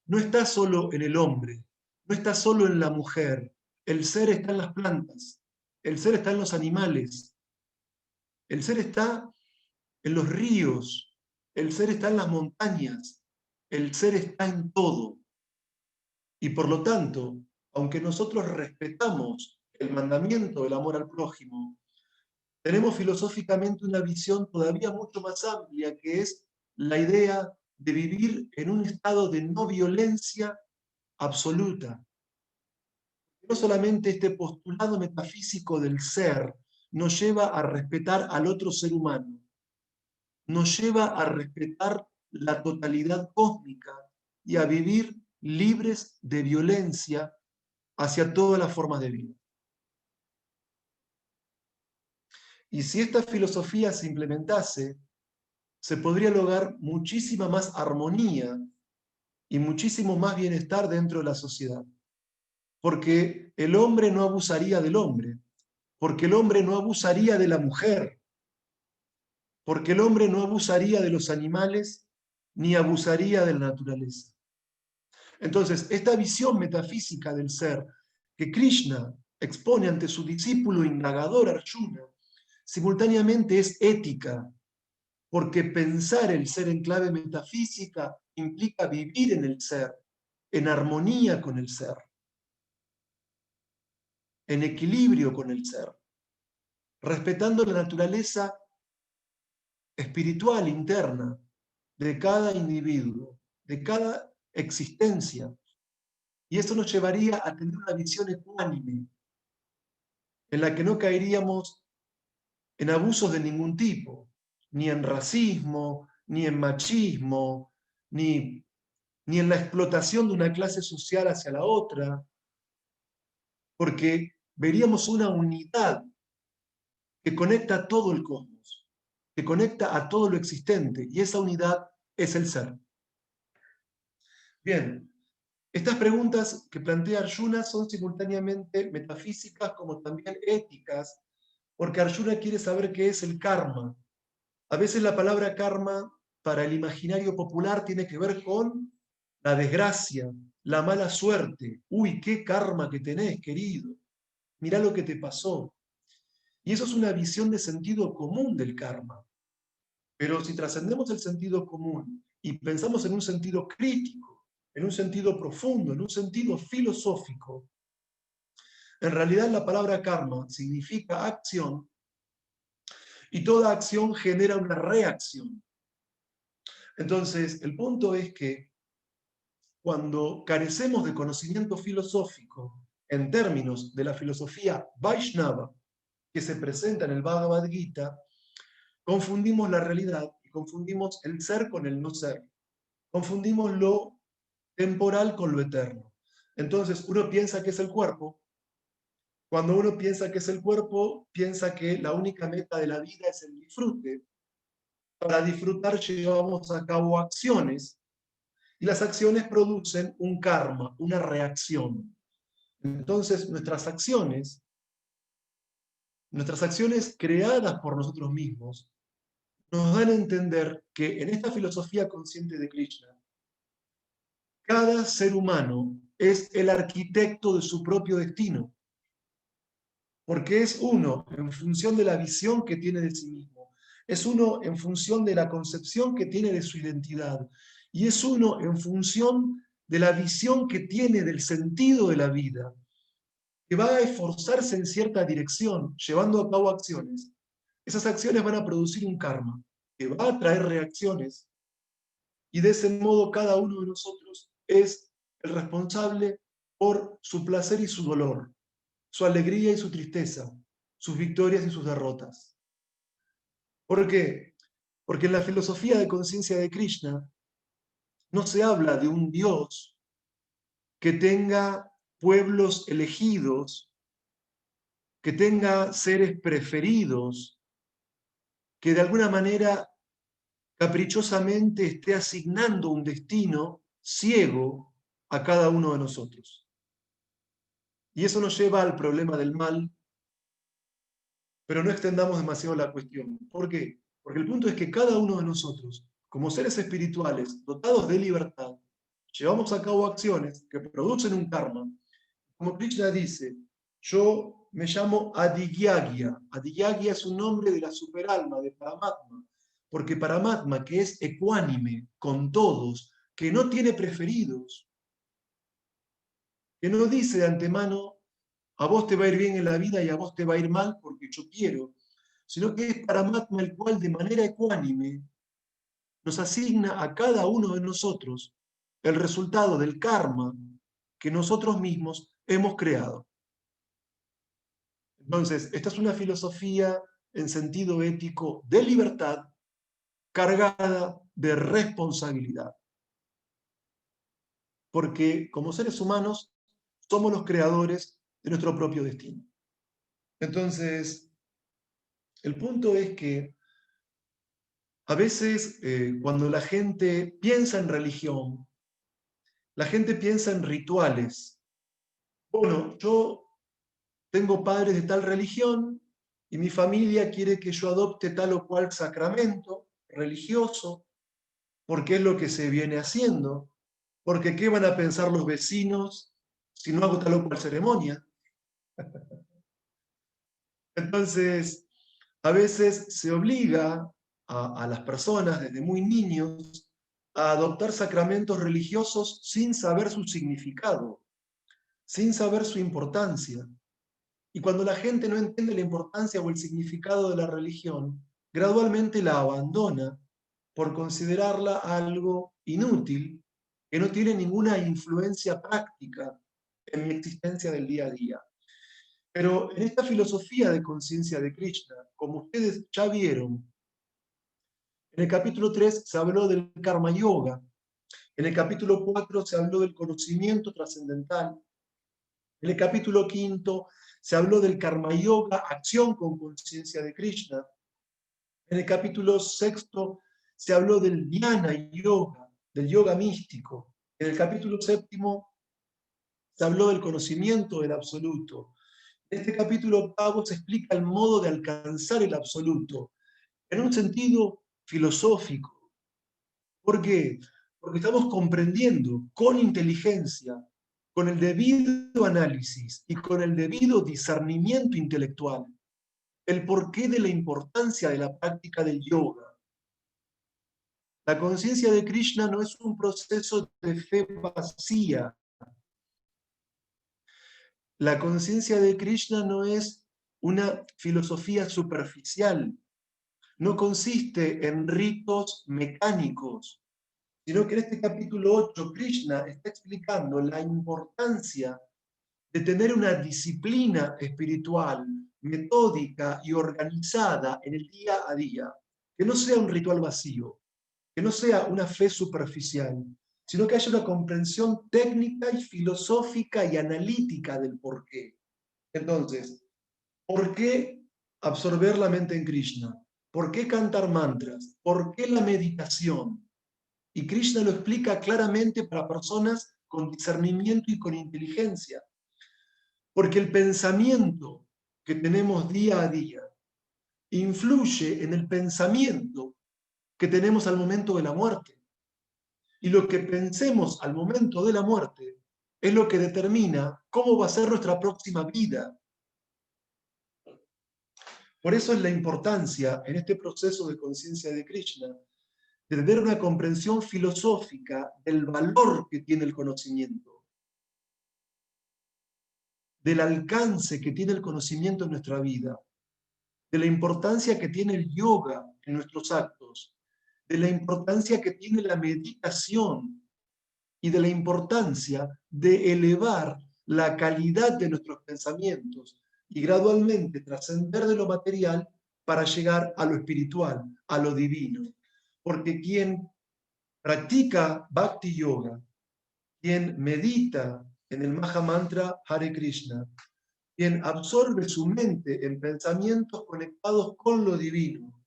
no está solo en el hombre, no está solo en la mujer, el ser está en las plantas, el ser está en los animales, el ser está en los ríos, el ser está en las montañas, el ser está en todo. Y por lo tanto, aunque nosotros respetamos el mandamiento del amor al prójimo, tenemos filosóficamente una visión todavía mucho más amplia, que es la idea de vivir en un estado de no violencia absoluta. No solamente este postulado metafísico del ser nos lleva a respetar al otro ser humano, nos lleva a respetar la totalidad cósmica y a vivir libres de violencia hacia todas las formas de vida. Y si esta filosofía se implementase, se podría lograr muchísima más armonía y muchísimo más bienestar dentro de la sociedad. Porque el hombre no abusaría del hombre, porque el hombre no abusaría de la mujer, porque el hombre no abusaría de los animales, ni abusaría de la naturaleza. Entonces, esta visión metafísica del ser que Krishna expone ante su discípulo indagador Arjuna, simultáneamente es ética, porque pensar el ser en clave metafísica implica vivir en el ser, en armonía con el ser, en equilibrio con el ser, respetando la naturaleza espiritual interna de cada individuo, de cada existencia. Y eso nos llevaría a tener una visión ecuánime, en la que no caeríamos en abusos de ningún tipo, ni en racismo, ni en machismo, ni en la explotación de una clase social hacia la otra, porque veríamos una unidad que conecta a todo el cosmos, que conecta a todo lo existente, y esa unidad es el ser. Bien, estas preguntas que plantea Arjuna son simultáneamente metafísicas como también éticas, porque Arjuna quiere saber qué es el karma. A veces la palabra karma para el imaginario popular tiene que ver con la desgracia, la mala suerte. Uy, qué karma que tenés, querido. Mirá lo que te pasó. Y eso es una visión de sentido común del karma. Pero si trascendemos el sentido común y pensamos en un sentido crítico, en un sentido profundo, en un sentido filosófico, en realidad la palabra karma significa acción, y toda acción genera una reacción. Entonces, el punto es que cuando carecemos de conocimiento filosófico en términos de la filosofía Vaishnava que se presenta en el Bhagavad Gita, confundimos la realidad y confundimos el ser con el no ser. Confundimos lo temporal con lo eterno. Entonces, uno piensa que es el cuerpo. Cuando uno piensa que es el cuerpo, piensa que la única meta de la vida es el disfrute. Para disfrutar llevamos a cabo acciones, Y las acciones producen un karma, una reacción. Entonces, nuestras acciones creadas por nosotros mismos, nos dan a entender que en esta filosofía consciente de Krishna, cada ser humano es el arquitecto de su propio destino, porque es uno en función de la visión que tiene de sí mismo, es uno en función de la concepción que tiene de su identidad, y es uno en función de la visión que tiene del sentido de la vida, que va a esforzarse en cierta dirección, llevando a cabo acciones. Esas acciones van a producir un karma, que va a traer reacciones, y de ese modo cada uno de nosotros es el responsable por su placer y su dolor, su alegría y su tristeza, sus victorias y sus derrotas. ¿Por qué? Porque en la filosofía de conciencia de Krishna no se habla de un Dios que tenga pueblos elegidos, que tenga seres preferidos, que de alguna manera caprichosamente esté asignando un destino ciego a cada uno de nosotros. Y eso nos lleva al problema del mal, pero no extendamos demasiado la cuestión. ¿Por qué? Porque el punto es que cada uno de nosotros, como seres espirituales dotados de libertad, llevamos a cabo acciones que producen un karma. Como Krishna dice, yo me llamo Adigyagya. Adigyagya es un nombre de la superalma, de Paramatma, porque Paramatma, que es ecuánime con todos, que no tiene preferidos, que no dice de antemano, a vos te va a ir bien en la vida y a vos te va a ir mal porque yo quiero, sino que es Paramatma el cual de manera ecuánime nos asigna a cada uno de nosotros el resultado del karma que nosotros mismos hemos creado. Entonces, esta es una filosofía en sentido ético de libertad cargada de responsabilidad. Porque como seres humanos somos los creadores de nuestro propio destino. Entonces, el punto es que a veces cuando la gente piensa en religión, la gente piensa en rituales. Bueno, yo tengo padres de tal religión y mi familia quiere que yo adopte tal o cual sacramento religioso, porque es lo que se viene haciendo, porque ¿qué van a pensar los vecinos si no hago tal o cual ceremonia? Entonces, a veces se obliga a las personas desde muy niños a adoptar sacramentos religiosos sin saber su significado, sin saber su importancia. Y cuando la gente no entiende la importancia o el significado de la religión, gradualmente la abandona por considerarla algo inútil, que no tiene ninguna influencia práctica en mi existencia del día a día. Pero en esta filosofía de conciencia de Krishna, como ustedes ya vieron, en el capítulo 3 se habló del Karma Yoga, en el capítulo 4 se habló del conocimiento trascendental, en el capítulo 5 se habló del Karma Yoga, acción con conciencia de Krishna, en el capítulo 6 se habló del Dhyana Yoga, del yoga místico, en el capítulo 7 se habló del conocimiento del absoluto. En este capítulo 8 se explica el modo de alcanzar el absoluto, en un sentido filosófico. ¿Por qué? Porque estamos comprendiendo con inteligencia, con el debido análisis y con el debido discernimiento intelectual, el porqué de la importancia de la práctica del yoga. La conciencia de Krishna no es un proceso de fe vacía. La conciencia de Krishna no es una filosofía superficial. No consiste en ritos mecánicos, sino que en este capítulo 8 Krishna está explicando la importancia de tener una disciplina espiritual, metódica y organizada en el día a día, que no sea un ritual vacío, que no sea una fe superficial, sino que haya una comprensión técnica y filosófica y analítica del porqué. Entonces, ¿por qué absorber la mente en Krishna? ¿Por qué cantar mantras? ¿Por qué la meditación? Y Krishna lo explica claramente para personas con discernimiento y con inteligencia. Porque el pensamiento que tenemos día a día influye en el pensamiento que tenemos al momento de la muerte. Y lo que pensemos al momento de la muerte es lo que determina cómo va a ser nuestra próxima vida. Por eso es la importancia en este proceso de conciencia de Krishna de tener una comprensión filosófica del valor que tiene el conocimiento, del alcance que tiene el conocimiento en nuestra vida, de la importancia que tiene el yoga en nuestros actos, de la importancia que tiene la meditación y de la importancia de elevar la calidad de nuestros pensamientos y gradualmente trascender de lo material para llegar a lo espiritual, a lo divino. Porque quien practica Bhakti Yoga, quien medita en el Maha Mantra Hare Krishna, quien absorbe su mente en pensamientos conectados con lo divino,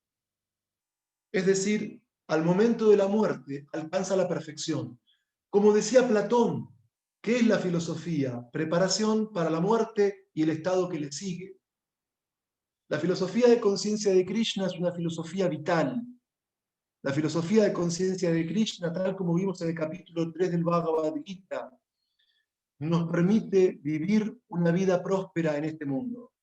es decir, al momento de la muerte alcanza la perfección. Como decía Platón, ¿qué es la filosofía? Preparación para la muerte y el estado que le sigue. La filosofía de conciencia de Krishna es una filosofía vital. La filosofía de conciencia de Krishna, tal como vimos en el capítulo 3 del Bhagavad Gita, nos permite vivir una vida próspera en este mundo.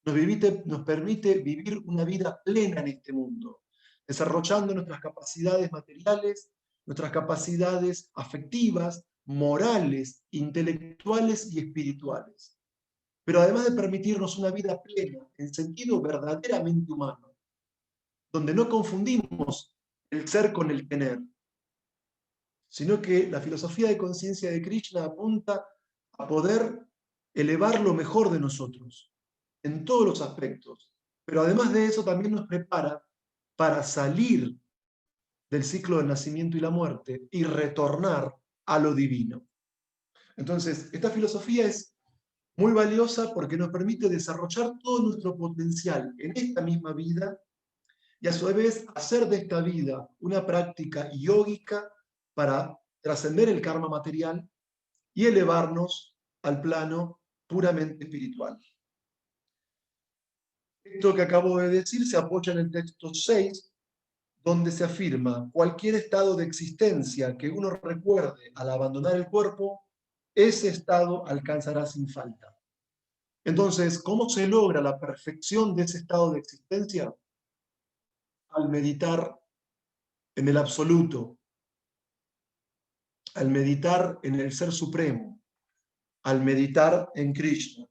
Nos permite vivir una vida plena en este mundo, desarrollando nuestras capacidades materiales, nuestras capacidades afectivas, morales, intelectuales y espirituales. Pero además de permitirnos una vida plena, en sentido verdaderamente humano, donde no confundimos el ser con el tener, sino que la filosofía de conciencia de Krishna apunta a poder elevar lo mejor de nosotros, en todos los aspectos. Pero además de eso también nos prepara para salir del ciclo del nacimiento y la muerte y retornar a lo divino. Entonces, esta filosofía es muy valiosa porque nos permite desarrollar todo nuestro potencial en esta misma vida y a su vez hacer de esta vida una práctica yógica para trascender el karma material y elevarnos al plano puramente espiritual. Esto que acabo de decir se apoya en el texto 6, donde se afirma: cualquier estado de existencia que uno recuerde al abandonar el cuerpo, ese estado alcanzará sin falta. Entonces, ¿cómo se logra la perfección de ese estado de existencia? Al meditar en el absoluto, al meditar en el Ser Supremo, al meditar en Krishna.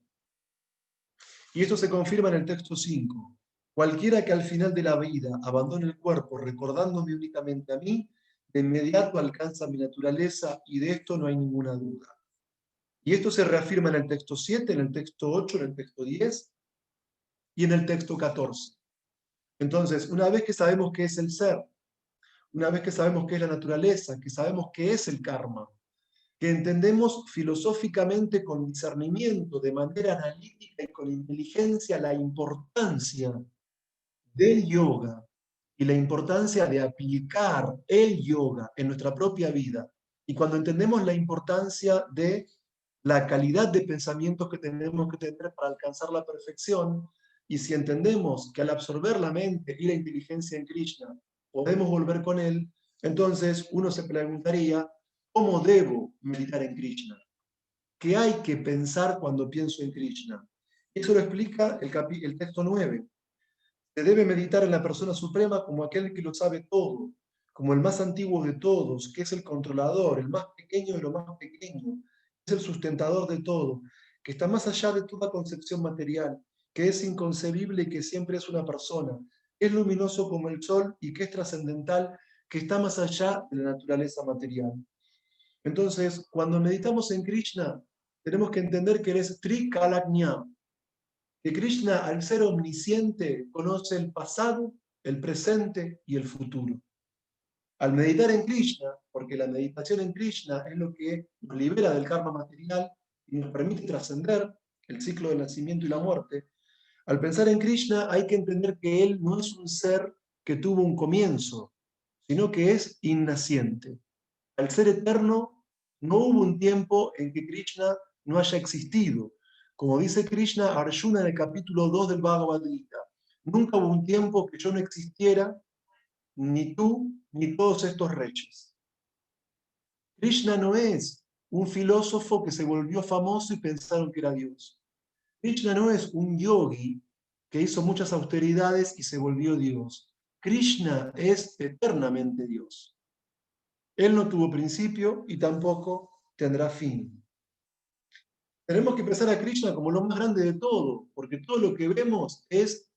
Y esto se confirma en el texto 5. Cualquiera que al final de la vida abandone el cuerpo recordándome únicamente a mí, de inmediato alcanza mi naturaleza y de esto no hay ninguna duda. Y esto se reafirma en el texto 7, en el texto 8, en el texto 10 y en el texto 14. Entonces, una vez que sabemos qué es el ser, una vez que sabemos qué es la naturaleza, que sabemos qué es el karma, que entendemos filosóficamente con discernimiento, de manera analítica y con inteligencia la importancia del yoga y la importancia de aplicar el yoga en nuestra propia vida, y cuando entendemos la importancia de la calidad de pensamientos que tenemos que tener para alcanzar la perfección, y si entendemos que al absorber la mente y la inteligencia en Krishna podemos volver con él, entonces uno se preguntaría: ¿cómo debo meditar en Krishna? ¿Qué hay que pensar cuando pienso en Krishna? Eso lo explica el texto 9. Se debe meditar en la persona suprema como aquel que lo sabe todo, como el más antiguo de todos, que es el controlador, el más pequeño de lo más pequeño, es el sustentador de todo, que está más allá de toda concepción material, que es inconcebible y que siempre es una persona, que es luminoso como el sol y que es trascendental, que está más allá de la naturaleza material. Entonces, cuando meditamos en Krishna, tenemos que entender que él es Trikalagnya, que Krishna, al ser omnisciente, conoce el pasado, el presente y el futuro. Al meditar en Krishna, porque la meditación en Krishna es lo que nos libera del karma material y nos permite trascender el ciclo del nacimiento y la muerte, al pensar en Krishna hay que entender que él no es un ser que tuvo un comienzo, sino que es innaciente. Al ser eterno, no hubo un tiempo en que Krishna no haya existido. Como dice Krishna a Arjuna en el capítulo 2 del Bhagavad Gita, nunca hubo un tiempo que yo no existiera, ni tú, ni todos estos reyes. Krishna no es un filósofo que se volvió famoso y pensaron que era Dios. Krishna no es un yogi que hizo muchas austeridades y se volvió Dios. Krishna es eternamente Dios. Él no tuvo principio y tampoco tendrá fin. Tenemos que pensar a Krishna como lo más grande de todo, porque todo lo que vemos es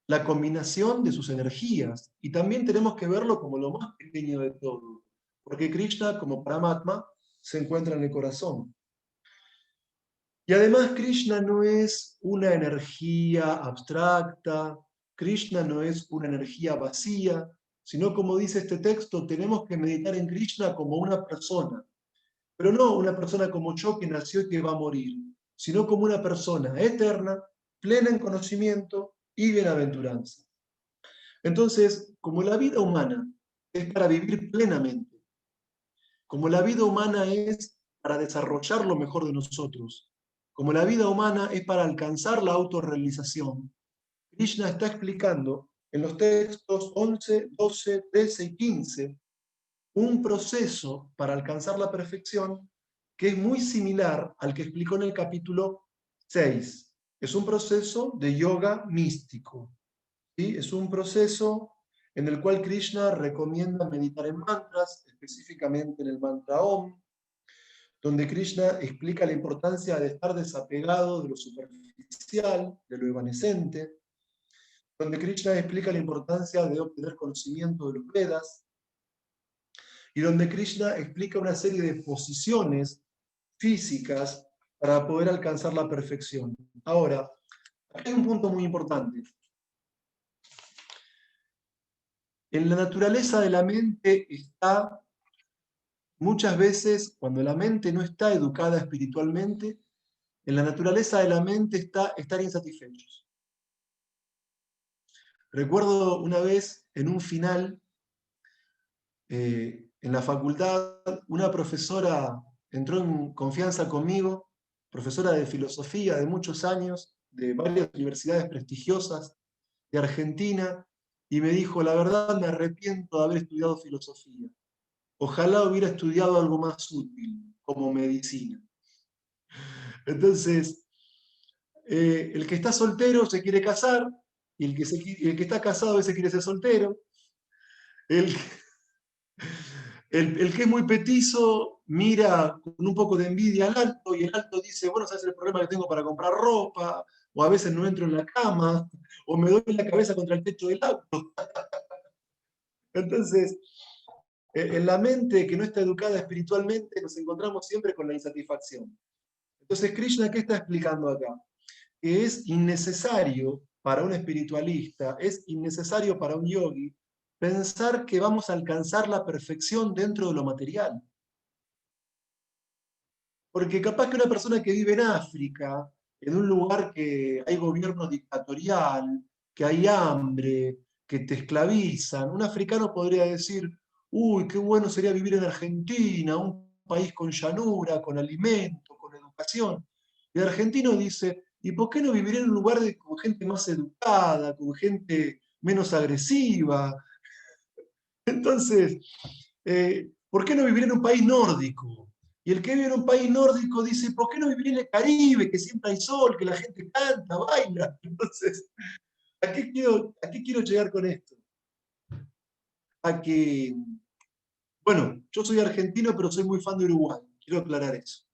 la combinación de sus energías, y también tenemos que verlo como lo más pequeño de todo, porque Krishna, como Paramatma, se encuentra en el corazón. Y además Krishna no es una energía abstracta, Krishna no es una energía vacía, sino, como dice este texto, tenemos que meditar en Krishna como una persona, pero no una persona como yo que nació y que va a morir, sino como una persona eterna, plena en conocimiento y bienaventuranza. Entonces, como la vida humana es para vivir plenamente, como la vida humana es para desarrollar lo mejor de nosotros, como la vida humana es para alcanzar la autorrealización, Krishna está explicando en los textos 11, 12, 13 y 15 un proceso para alcanzar la perfección que es muy similar al que explicó en el capítulo 6. Es un proceso de yoga místico. ¿Sí? Es un proceso en el cual Krishna recomienda meditar en mantras, específicamente en el mantra Om, donde Krishna explica la importancia de estar desapegado de lo superficial, de lo evanescente, donde Krishna explica la importancia de obtener conocimiento de los Vedas, y donde Krishna explica una serie de posiciones físicas para poder alcanzar la perfección. Ahora, aquí hay un punto muy importante. En la naturaleza de la mente está, muchas veces, cuando la mente no está educada espiritualmente, en la naturaleza de la mente está estar insatisfechos. Recuerdo una vez, en un final, en la facultad, una profesora entró en confianza conmigo, profesora de filosofía de muchos años, de varias universidades prestigiosas de Argentina, y me dijo: la verdad me arrepiento de haber estudiado filosofía. Ojalá hubiera estudiado algo más útil, como medicina. Entonces, el que está soltero se quiere casar, y el que está casado a veces quiere ser soltero. El que es muy petizo mira con un poco de envidia al alto, y el alto dice: bueno, ¿sabes el problema que tengo para comprar ropa? O a veces no entro en la cama, o me doy la cabeza contra el techo del auto. Entonces, en la mente que no está educada espiritualmente, nos encontramos siempre con la insatisfacción. Entonces, Krishna, ¿qué está explicando acá? Que es innecesario para un espiritualista, es innecesario para un yogi, pensar que vamos a alcanzar la perfección dentro de lo material. Porque capaz que una persona que vive en África, en un lugar que hay gobierno dictatorial, que hay hambre, que te esclavizan, un africano podría decir: uy, qué bueno sería vivir en Argentina, un país con llanura, con alimento, con educación. Y el argentino dice: ¿y por qué no vivir en un lugar con gente más educada, con gente menos agresiva? Entonces, ¿por qué no vivir en un país nórdico? Y el que vive en un país nórdico dice: ¿por qué no vivir en el Caribe, que siempre hay sol, que la gente canta, baila? Entonces, ¿a qué quiero llegar con esto? A que, bueno, yo soy argentino, pero soy muy fan de Uruguay. Quiero aclarar eso.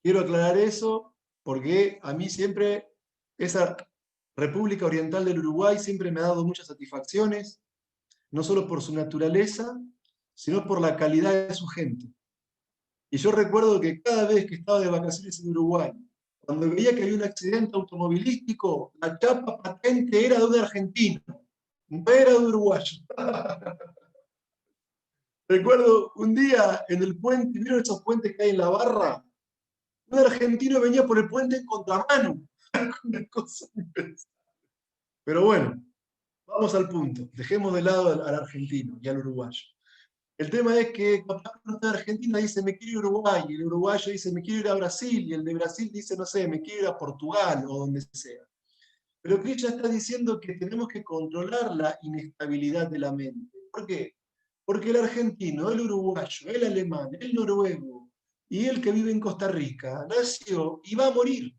Quiero aclarar eso porque a mí siempre esa República Oriental del Uruguay siempre me ha dado muchas satisfacciones, no solo por su naturaleza, sino por la calidad de su gente. Y yo recuerdo que cada vez que estaba de vacaciones en Uruguay, cuando veía que había un accidente automovilístico, la chapa patente era de un argentino, no era de un uruguayo. Recuerdo un día en el puente, ¿vieron esos puentes que hay en la barra? Un argentino venía por el puente en contramano. Una cosa impensable. Pero bueno, Vamos al punto. Dejemos de lado al argentino y al uruguayo. El tema es que capaz uno de Argentina dice me quiero ir a Uruguay, y el uruguayo dice me quiero ir a Brasil, y el de Brasil dice, no sé, me quiero ir a Portugal o donde sea. Pero Krishna está diciendo que tenemos que controlar la inestabilidad de la mente. ¿Por qué? Porque el argentino, el uruguayo, el alemán, el noruego y el que vive en Costa Rica nació y va a morir.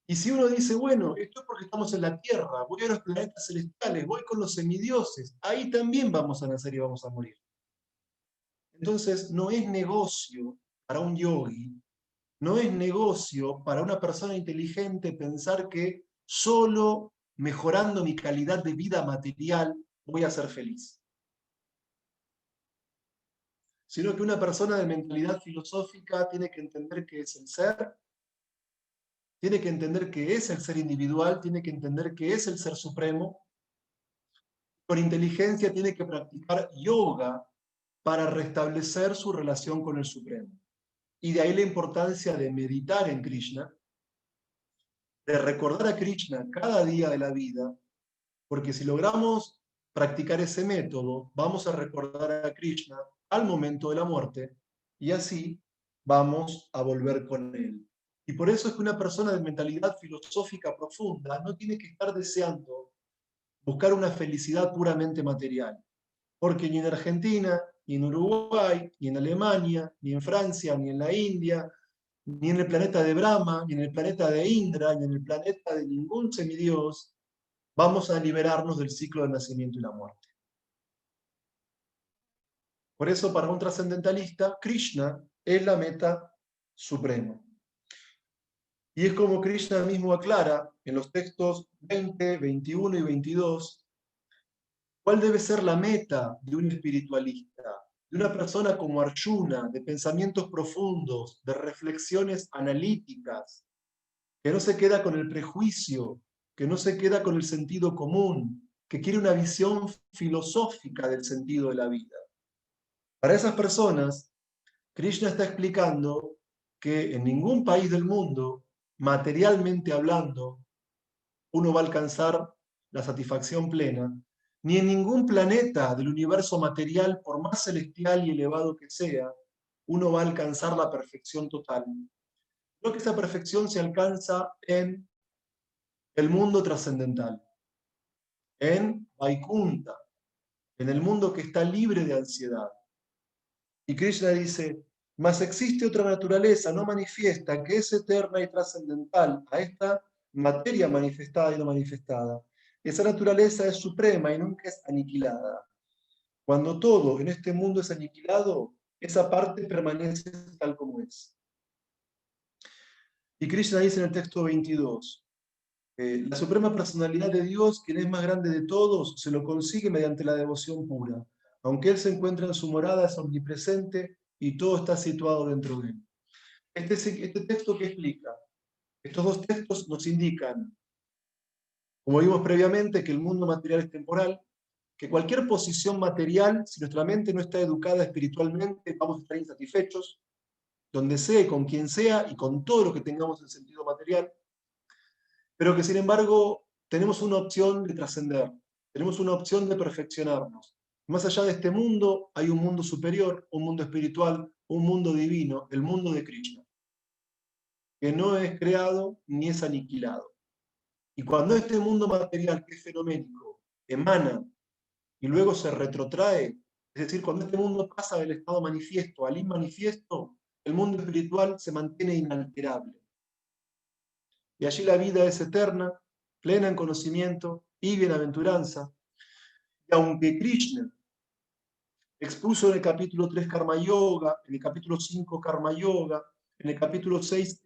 Y si uno dice, bueno, esto es porque estamos en la Tierra, voy a los planetas celestiales, voy con los semidioses, ahí también vamos a nacer y vamos a morir. Entonces, no es negocio para un yogi, no es negocio para una persona inteligente pensar que solo mejorando mi calidad de vida material voy a ser feliz. Sino que una persona de mentalidad filosófica tiene que entender que es el ser, tiene que entender que es el ser individual, tiene que entender que es el ser supremo. Con inteligencia tiene que practicar yoga para restablecer su relación con el Supremo. Y de ahí la importancia de meditar en Krishna, de recordar a Krishna cada día de la vida, porque si logramos practicar ese método, vamos a recordar a Krishna al momento de la muerte, y así vamos a volver con él. Y por eso es que una persona de mentalidad filosófica profunda no tiene que estar deseando buscar una felicidad puramente material, porque ni en Argentina, ni en Uruguay, ni en Alemania, ni en Francia, ni en la India, ni en el planeta de Brahma, ni en el planeta de Indra, ni en el planeta de ningún semidios, vamos a liberarnos del ciclo del nacimiento y la muerte. Por eso, para un trascendentalista, Krishna es la meta suprema. Y es como Krishna mismo aclara en los textos 20, 21 y 22, ¿cuál debe ser la meta de un espiritualista? De una persona como Arjuna, de pensamientos profundos, de reflexiones analíticas, que no se queda con el prejuicio, que no se queda con el sentido común, que quiere una visión filosófica del sentido de la vida. Para esas personas, Krishna está explicando que en ningún país del mundo, materialmente hablando, uno va a alcanzar la satisfacción plena, ni en ningún planeta del universo material, por más celestial y elevado que sea, uno va a alcanzar la perfección total. Creo que esa perfección se alcanza en el mundo trascendental, en Vaikunta, en el mundo que está libre de ansiedad. Y Krishna dice, mas existe otra naturaleza no manifiesta que es eterna y trascendental a esta materia manifestada y no manifestada. Esa naturaleza es suprema y nunca es aniquilada. Cuando todo en este mundo es aniquilado, esa parte permanece tal como es. Y Krishna dice en el texto 22, la suprema personalidad de Dios, quien es más grande de todos, se lo consigue mediante la devoción pura. Aunque Él se encuentra en su morada, es omnipresente y todo está situado dentro de Él. Este texto que explica, estos dos textos nos indican, como vimos previamente, que el mundo material es temporal, que cualquier posición material, si nuestra mente no está educada espiritualmente, vamos a estar insatisfechos, donde sea, con quien sea y con todo lo que tengamos en sentido material, pero que sin embargo tenemos una opción de trascender, tenemos una opción de perfeccionarnos. Más allá de este mundo hay un mundo superior, un mundo espiritual, un mundo divino, el mundo de Krishna, que no es creado ni es aniquilado. Y cuando este mundo material, que es fenoménico, emana y luego se retrotrae, es decir, cuando este mundo pasa del estado manifiesto al inmanifiesto, el mundo espiritual se mantiene inalterable. Y allí la vida es eterna, plena en conocimiento y bienaventuranza. Y aunque Krishna expuso en el capítulo 3 Karma Yoga, en el capítulo 5 Karma Yoga, en el capítulo 6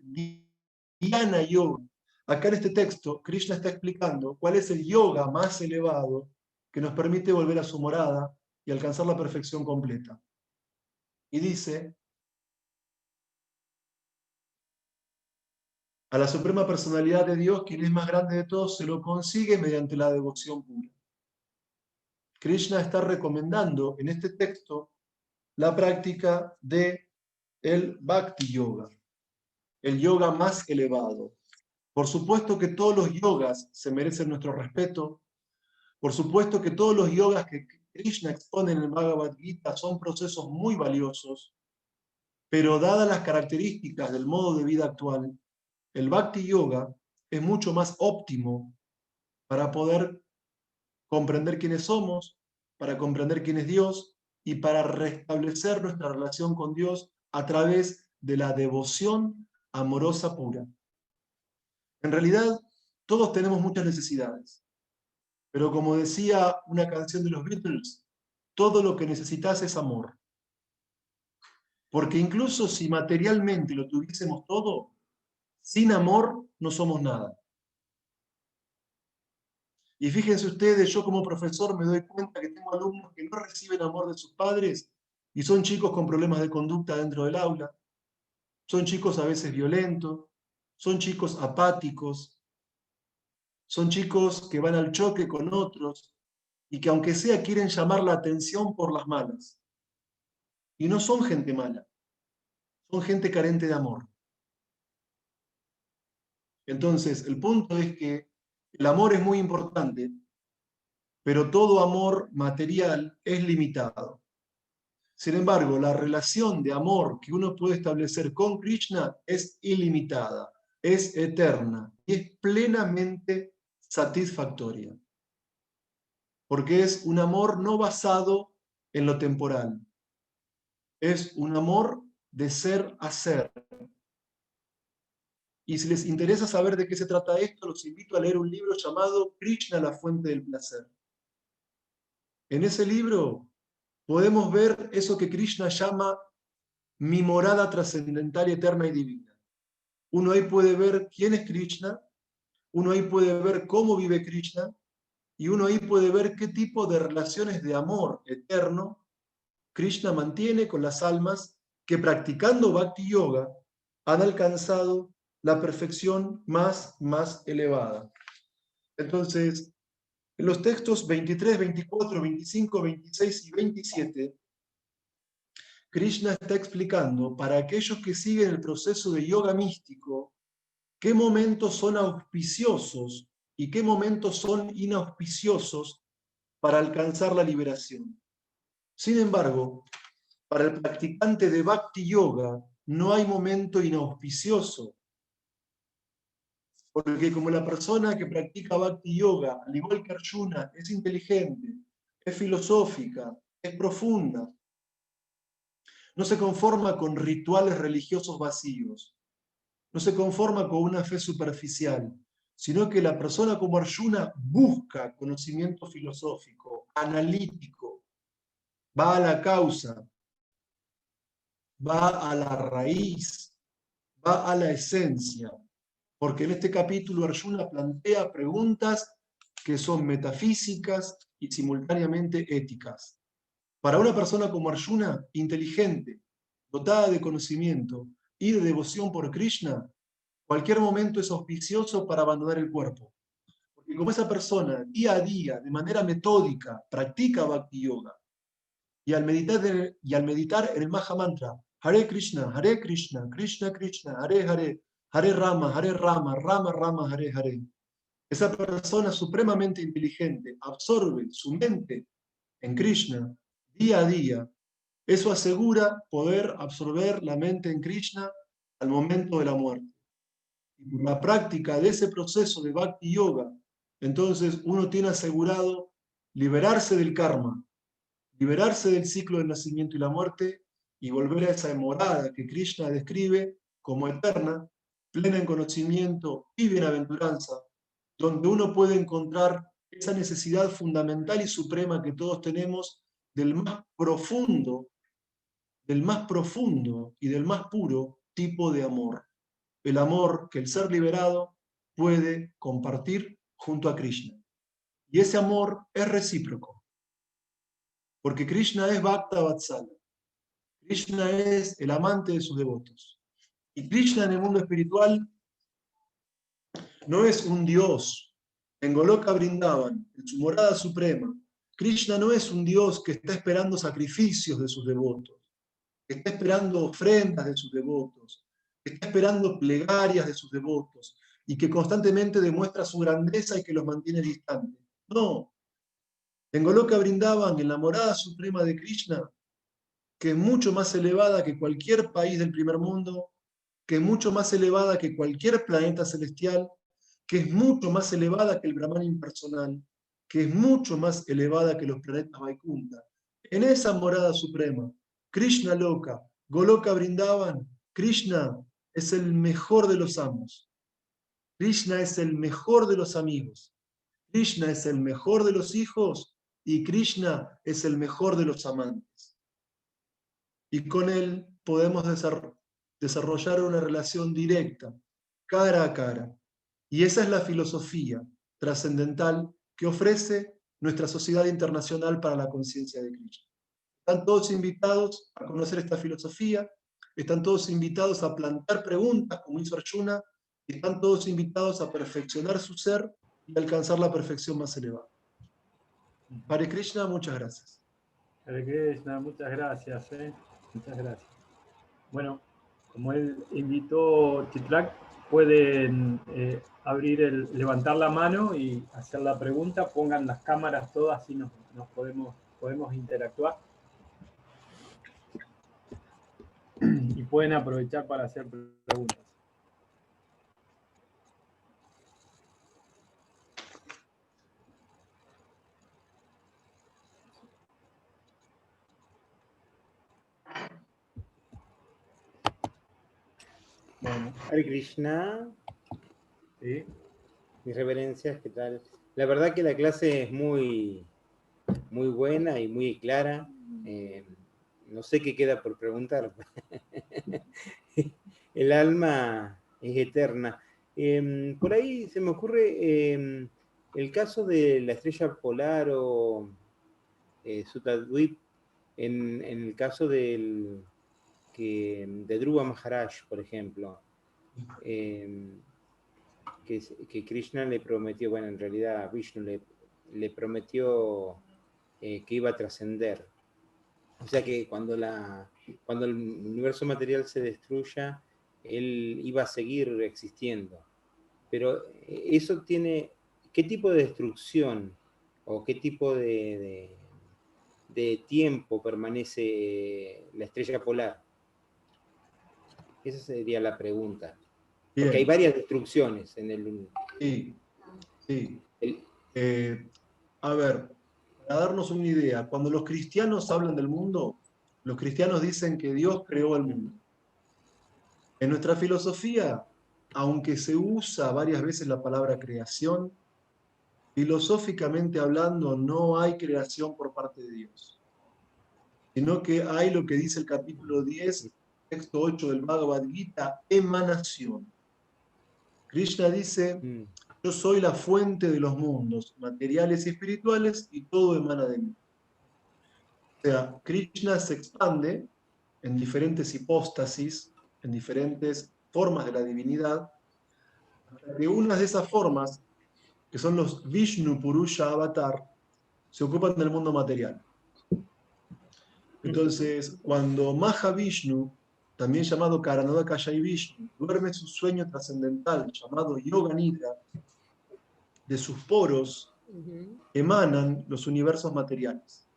Dhyana Yoga, acá en este texto Krishna está explicando cuál es el yoga más elevado que nos permite volver a su morada y alcanzar la perfección completa. Y dice, a la suprema personalidad de Dios, quien es más grande de todos, se lo consigue mediante la devoción pura. Krishna está recomendando en este texto la práctica de el Bhakti Yoga, el yoga más elevado. Por supuesto que todos los yogas se merecen nuestro respeto, Por supuesto que todos los yogas que Krishna expone en el Bhagavad Gita son procesos muy valiosos, pero dadas las características del modo de vida actual, el Bhakti Yoga es mucho más óptimo para poder comprender quiénes somos, para comprender quién es Dios y para restablecer nuestra relación con Dios a través de la devoción amorosa pura. En realidad, todos tenemos muchas necesidades, pero como decía una canción de los Beatles, todo lo que necesitas es amor. Porque incluso si materialmente lo tuviésemos todo, sin amor no somos nada. Y fíjense ustedes, yo como profesor me doy cuenta que tengo alumnos que no reciben amor de sus padres y son chicos con problemas de conducta dentro del aula, son chicos a veces violentos, son chicos apáticos, son chicos que van al choque con otros y que aunque sea quieren llamar la atención por las malas. Y no son gente mala, son gente carente de amor. Entonces, el punto es que el amor es muy importante, pero todo amor material es limitado. Sin embargo, la relación de amor que uno puede establecer con Krishna es ilimitada, es eterna y es plenamente satisfactoria. Porque es un amor no basado en lo temporal. Es un amor de ser a ser. Y si les interesa saber de qué se trata esto, los invito a leer un libro llamado Krishna, la fuente del placer. En ese libro podemos ver eso que Krishna llama mi morada trascendental, eterna y divina. Uno ahí puede ver quién es Krishna, uno ahí puede ver cómo vive Krishna, y uno ahí puede ver qué tipo de relaciones de amor eterno Krishna mantiene con las almas que practicando Bhakti Yoga han alcanzado la perfección más elevada. Entonces, en los textos 23, 24, 25, 26 y 27, Krishna está explicando para aquellos que siguen el proceso de yoga místico qué momentos son auspiciosos y qué momentos son inauspiciosos para alcanzar la liberación. Sin embargo, para el practicante de Bhakti Yoga no hay momento inauspicioso, porque como la persona que practica Bhakti Yoga, al igual que Arjuna, es inteligente, es filosófica, es profunda, no se conforma con rituales religiosos vacíos, no se conforma con una fe superficial, sino que la persona como Arjuna busca conocimiento filosófico, analítico, va a la causa, va a la raíz, va a la esencia, porque en este capítulo Arjuna plantea preguntas que son metafísicas y simultáneamente éticas. Para una persona como Arjuna, inteligente, dotada de conocimiento y de devoción por Krishna, cualquier momento es auspicioso para abandonar el cuerpo. Porque como esa persona día a día, de manera metódica, practica Bhakti Yoga, y al meditar en el Maha Mantra, Hare Krishna, Krishna Krishna, Hare Hare, Hare Rama, Rama Rama, Hare Hare. Esa persona supremamente inteligente absorbe su mente en Krishna día a día. Eso asegura poder absorber la mente en Krishna al momento de la muerte. Y por la práctica de ese proceso de Bhakti Yoga, entonces uno tiene asegurado liberarse del karma, liberarse del ciclo del nacimiento y la muerte y volver a esa morada que Krishna describe como eterna, plena en conocimiento y bienaventuranza, donde uno puede encontrar esa necesidad fundamental y suprema que todos tenemos del más profundo y del más puro tipo de amor. El amor que el ser liberado puede compartir junto a Krishna. Y ese amor es recíproco. Porque Krishna es Bhakta Vatsala. Krishna es el amante de sus devotos. Y Krishna en el mundo espiritual no es un Dios. En Goloka Vrindavan, en su morada suprema, Krishna no es un Dios que está esperando sacrificios de sus devotos, que está esperando ofrendas de sus devotos, que está esperando plegarias de sus devotos y que constantemente demuestra su grandeza y que los mantiene distantes. No, En Goloka Vrindavan, en la morada suprema de Krishna, que es mucho más elevada que cualquier país del primer mundo, que es mucho más elevada que cualquier planeta celestial, que es mucho más elevada que el Brahman impersonal, que es mucho más elevada que los planetas Vaikunta. En esa morada suprema, Krishna Loka, Goloka Vrindavan, Krishna es el mejor de los amos. Krishna es el mejor de los amigos. Krishna es el mejor de los hijos y Krishna es el mejor de los amantes. Y con él podemos desarrollar una relación directa, cara a cara. Y esa es la filosofía trascendental que ofrece nuestra Sociedad Internacional para la Conciencia de Krishna. Están todos invitados a conocer esta filosofía, están todos invitados a plantear preguntas, como hizo Arjuna, y están todos invitados a perfeccionar su ser y alcanzar la perfección más elevada. Hare Krishna, muchas gracias. Hare Krishna, muchas gracias. Muchas gracias. Bueno, como él invitó Chitrak, pueden levantar la mano y hacer la pregunta. Pongan las cámaras todas y nos podemos interactuar. Y pueden aprovechar para hacer preguntas. Bueno. Hare Krishna. Sí. Mis reverencias, ¿qué tal? La verdad que la clase es muy buena y muy clara. No sé qué queda por preguntar. El alma es eterna. Por ahí se me ocurre el caso de la estrella polar o Sutadvip, en el caso de Dhruva Maharaj, por ejemplo, que Krishna le prometió, bueno, en realidad Vishnu le prometió que iba a trascender. O sea que cuando el universo material se destruya, él iba a seguir existiendo. Pero eso tiene, ¿qué tipo de destrucción o qué tipo de tiempo permanece la estrella polar? Esa sería la pregunta. Bien. Porque hay varias destrucciones en el... Sí. A ver, para darnos una idea, cuando los cristianos hablan del mundo, los cristianos dicen que Dios creó el mundo. En nuestra filosofía, aunque se usa varias veces la palabra creación, filosóficamente hablando no hay creación por parte de Dios, sino que hay lo que dice el capítulo 10, texto 8 del Bhagavad Gita, emanación. Krishna dice, yo soy la fuente de los mundos, materiales y espirituales, y todo emana de mí. O sea, Krishna se expande en diferentes hipóstasis, en diferentes formas de la divinidad, hasta que unas de esas formas, que son los Vishnu Purusha Avatar, se ocupan del mundo material. Entonces, cuando Mahavishnu, también llamado Karanodakaya Vishnu, duerme su sueño trascendental llamado Yoga Nidra, de sus poros emanan los universos materiales.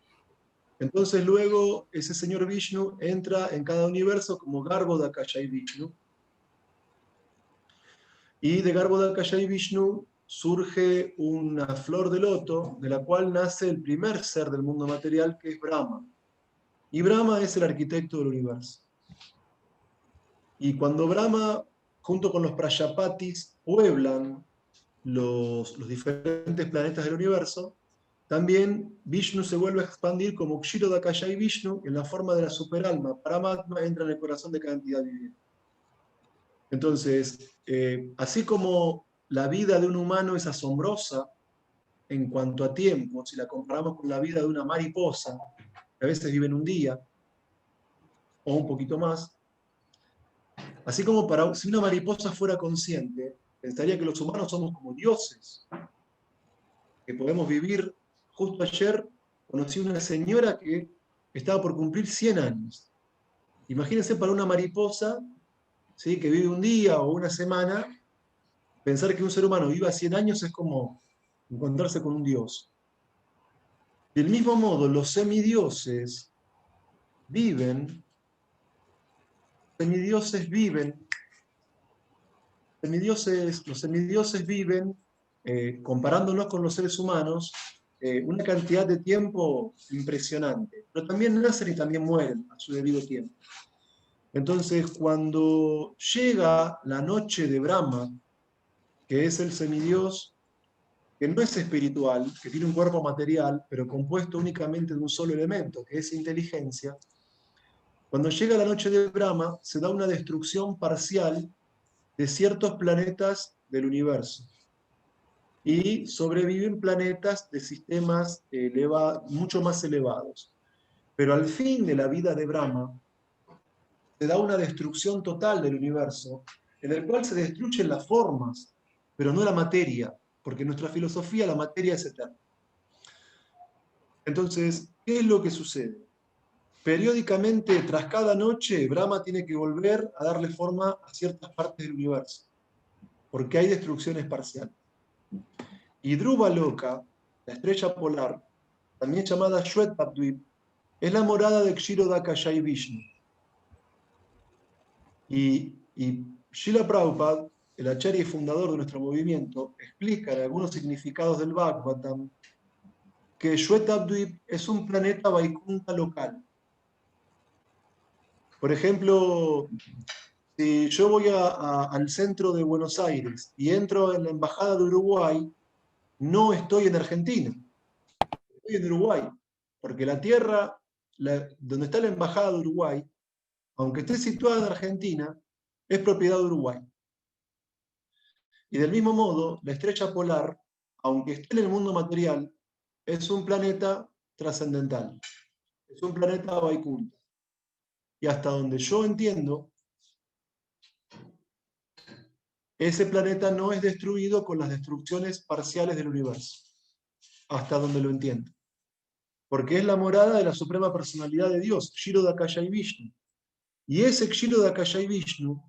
Entonces luego ese señor Vishnu entra en cada universo como Garbhodakaya Vishnu, y de Garbhodakaya Vishnu surge una flor de loto de la cual nace el primer ser del mundo material, que es Brahma. Y Brahma es el arquitecto del universo. Y cuando Brahma, junto con los Prajapatis, pueblan los diferentes planetas del universo, también Vishnu se vuelve a expandir como Kshirodakaya Vishnu en la forma de la superalma. Paramatma entra en el corazón de cada entidad viviente. Entonces, así como la vida de un humano es asombrosa en cuanto a tiempo, si la comparamos con la vida de una mariposa, que a veces vive en un día, o un poquito más, así como si una mariposa fuera consciente, pensaría que los humanos somos como dioses, que podemos vivir. Justo ayer conocí una señora que estaba por cumplir 100 años. Imagínense para una mariposa, ¿sí?, que vive un día o una semana, pensar que un ser humano viva 100 años es como encontrarse con un dios. Del mismo modo, los semidioses viven, los semidioses viven, comparándonos con los seres humanos, una cantidad de tiempo impresionante, pero también nacen y también mueren a su debido tiempo. Entonces, cuando llega la noche de Brahma, que es el semidios que no es espiritual, que tiene un cuerpo material, pero compuesto únicamente de un solo elemento, que es inteligencia, cuando llega la noche de Brahma, se da una destrucción parcial de ciertos planetas del universo. Y sobreviven planetas de sistemas mucho más elevados. Pero al fin de la vida de Brahma, se da una destrucción total del universo, en el cual se destruyen las formas, pero no la materia, porque en nuestra filosofía la materia es eterna. Entonces, ¿qué es lo que sucede? Periódicamente, tras cada noche, Brahma tiene que volver a darle forma a ciertas partes del universo, porque hay destrucciones parciales. Y Dhruva Loka, la estrella polar, también llamada Shwetabdvip, es la morada de Kshirodakashayi Vishnu. Y Srila Prabhupada, el acharya y fundador de nuestro movimiento, explica en algunos significados del Bhagavatam que Shwetabdvip es un planeta Vaikunta local. Por ejemplo, si yo voy al centro de Buenos Aires y entro en la Embajada de Uruguay, no estoy en Argentina, estoy en Uruguay, porque la tierra donde está la Embajada de Uruguay, aunque esté situada en Argentina, es propiedad de Uruguay. Y del mismo modo, la estrella polar, aunque esté en el mundo material, es un planeta trascendental, es un planeta Vaikunta. Y hasta donde yo entiendo, ese planeta no es destruido con las destrucciones parciales del universo, hasta donde lo entiendo. Porque es la morada de la Suprema Personalidad de Dios, Kshirodakashayi Vishnu. Y ese Kshirodakashayi Vishnu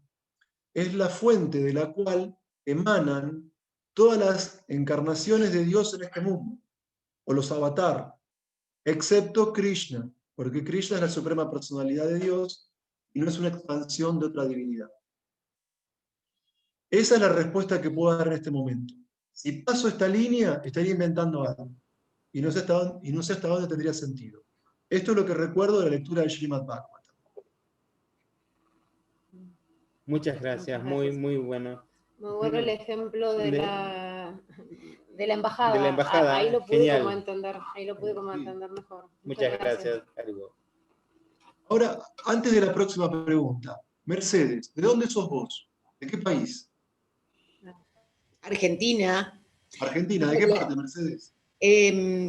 es la fuente de la cual emanan todas las encarnaciones de Dios en este mundo, o los avatar, excepto Krishna, porque Krishna es la Suprema Personalidad de Dios y no es una expansión de otra divinidad. Esa es la respuesta que puedo dar en este momento. Si paso esta línea, estaría inventando algo. Y no sé hasta dónde tendría sentido. Esto es lo que recuerdo de la lectura del Srimad Bhagavatam. Muchas gracias, muy bueno. Muy bueno el ejemplo de la embajada. De la embajada, ahí lo pude genial. como entender, entender mejor. Muchas gracias, Cargo. Ahora, antes de la próxima pregunta, Mercedes, ¿de dónde sos vos? ¿De qué país? Argentina. Argentina, ¿de qué parte, Mercedes?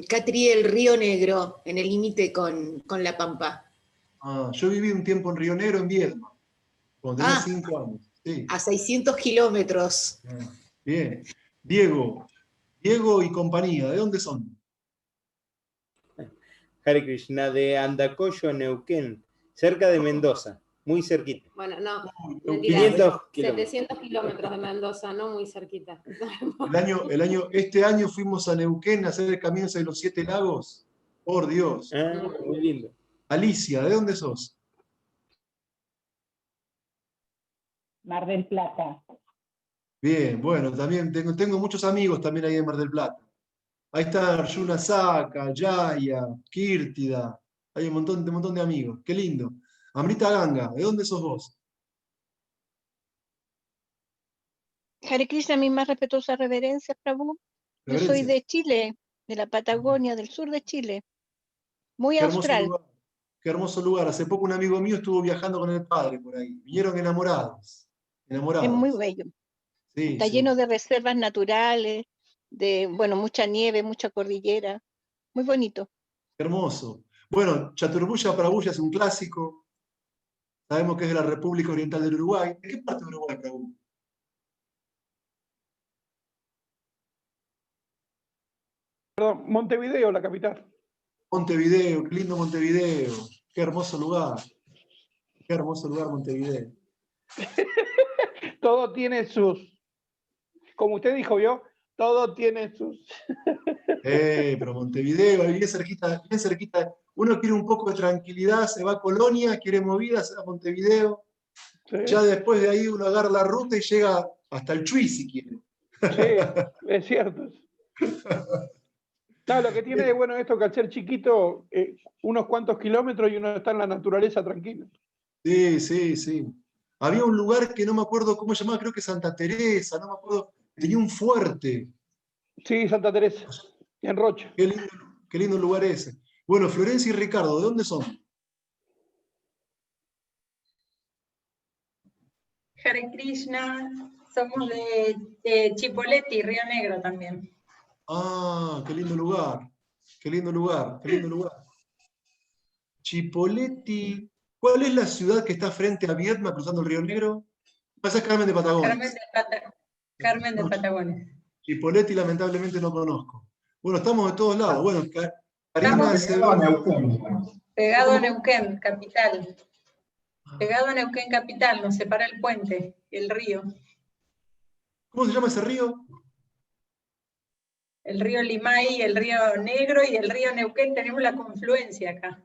Catriel, Río Negro, en el límite con La Pampa. Yo viví un tiempo en Río Negro, en Viedma, cuando tenía 5 años. Sí. A 600 kilómetros. Bien. Diego y compañía, ¿de dónde son? Hare Krishna, de Andacollo, Neuquén, cerca de Mendoza, muy cerquita. Bueno, no, 500 700 kilómetros de Mendoza, no muy cerquita. Este año fuimos a Neuquén a hacer el camino de los 7 lagos. Por Dios. Muy lindo. Alicia, ¿de dónde sos? Mar del Plata. Bien, bueno, también tengo muchos amigos también ahí en Mar del Plata. Ahí está Arjuna Saka, Jaya, Kirtida. Hay un montón de amigos. Qué lindo. Amrita Ganga, ¿de dónde sos vos? Hare Krishna, mi más respetuosa reverencia, Prabhu. Yo soy de Chile, de la Patagonia, del sur de Chile. Muy austral. Qué hermoso lugar. Hace poco un amigo mío estuvo viajando con el padre por ahí. Vinieron enamorados. Es muy bello. Sí, está lleno de reservas naturales, de, mucha nieve, mucha cordillera. Muy bonito. Hermoso. Bueno, Chaturbhuja Prabhu es un clásico. Sabemos que es de la República Oriental del Uruguay. ¿De qué parte de Uruguay, Prabhu? Perdón, Montevideo, la capital. Montevideo, qué lindo Montevideo. Qué hermoso lugar. Qué hermoso lugar Montevideo. Todo tiene sus, como usted dijo, ¿vio? Todo tiene sus... Pero Montevideo, bien cerquita, bien cerquita. Uno quiere un poco de tranquilidad, se va a Colonia, quiere movida, se va a Montevideo. Sí. Ya después de ahí uno agarra la ruta y llega hasta el Chuy si quiere. Sí, es cierto. No, lo que tiene de bueno esto que al ser chiquito, unos cuantos kilómetros y uno está en la naturaleza tranquilo. Sí, sí, sí. Había un lugar que no me acuerdo cómo se llamaba, creo que Santa Teresa, no me acuerdo, tenía un fuerte. Sí, Santa Teresa, en Rocha. Qué lindo lugar ese. Bueno, Florencia y Ricardo, ¿de dónde son? Hare Krishna, somos de Chipoleti, Río Negro también. Ah, qué lindo lugar. Qué lindo lugar, qué lindo lugar. Chipoleti. ¿Cuál es la ciudad que está frente a Viedma cruzando el Río Negro? Pasa Carmen de Patagones. Carmen de Patagones. Chipoleti lamentablemente no conozco. Bueno, estamos de todos lados. Bueno, Estamos Karina pegado a Neuquén, capital. Pegado a Neuquén, capital, nos separa el puente, el río. ¿Cómo se llama ese río? El río Limay, el río Negro y el río Neuquén, tenemos la confluencia acá.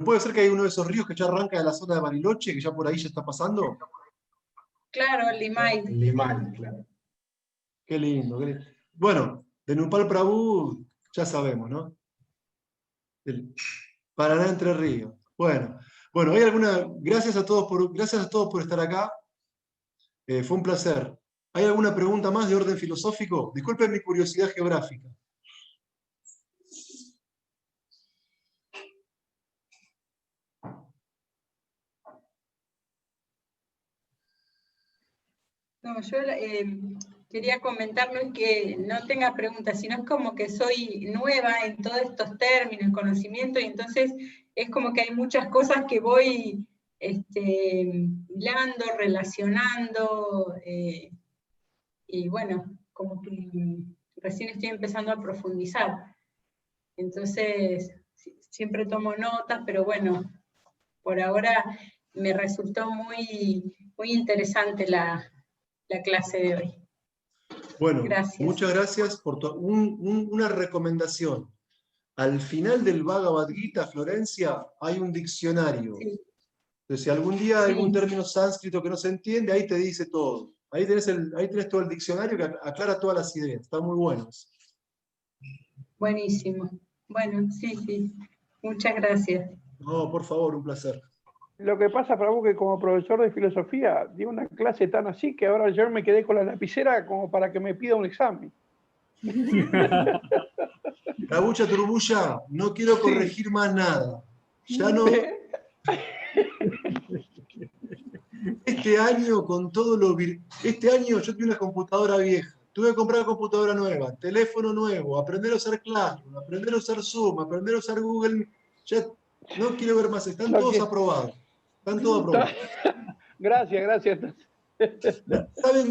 ¿Puede ser que hay uno de esos ríos que ya arranca de la zona de Bariloche, que ya por ahí ya está pasando? Claro, el Limay. Limay, claro. Qué lindo, qué lindo. Bueno, de Nupal Prabhu ya sabemos, ¿no? El Paraná Entre Ríos. Bueno, hay alguna. Gracias a todos por estar acá. Fue un placer. ¿Hay alguna pregunta más de orden filosófico? Disculpen mi curiosidad geográfica. No, yo quería comentar, no es que no tenga preguntas, sino es como que soy nueva en todos estos términos, conocimiento, y entonces es como que hay muchas cosas que voy hilando, relacionando, y bueno, como que recién estoy empezando a profundizar. Entonces, siempre tomo notas, pero bueno, por ahora me resultó muy, muy interesante la clase de hoy. Bueno, gracias. Muchas gracias por una recomendación. Al final del Bhagavad Gita, Florencia, hay un diccionario. Sí. Entonces, si algún día hay algún término sánscrito que no se entiende, ahí te dice todo. Ahí tenés todo el diccionario que aclara todas las ideas. Está muy bueno. Buenísimo. Bueno, sí. Muchas gracias. No, por favor, un placer. Lo que pasa, Prabhu, que como profesor de filosofía di una clase tan así que ahora yo me quedé con la lapicera como para que me pida un examen. Rabucha Turubuya, no quiero corregir más nada. Ya no. Este año, con todo lo este año yo tengo una computadora vieja. Tuve que comprar computadora nueva, teléfono nuevo, aprender a usar Classroom, aprender a usar Zoom, aprender a usar Google. Ya no quiero ver más. Están todos aprobados. Están todos aprobados. Gracias.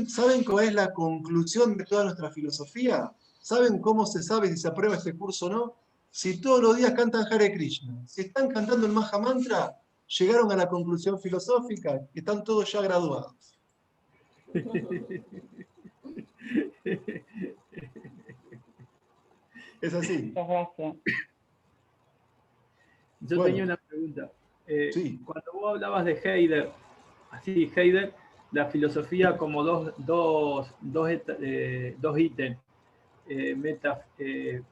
¿Saben cuál es la conclusión de toda nuestra filosofía? ¿Saben cómo se sabe si se aprueba este curso o no? Si todos los días cantan Hare Krishna, si están cantando el Maha Mantra, llegaron a la conclusión filosófica y están todos ya graduados. Es así. Muchas gracias. Yo tenía una pregunta. Cuando vos hablabas de Heidegger, la filosofía como dos ítems,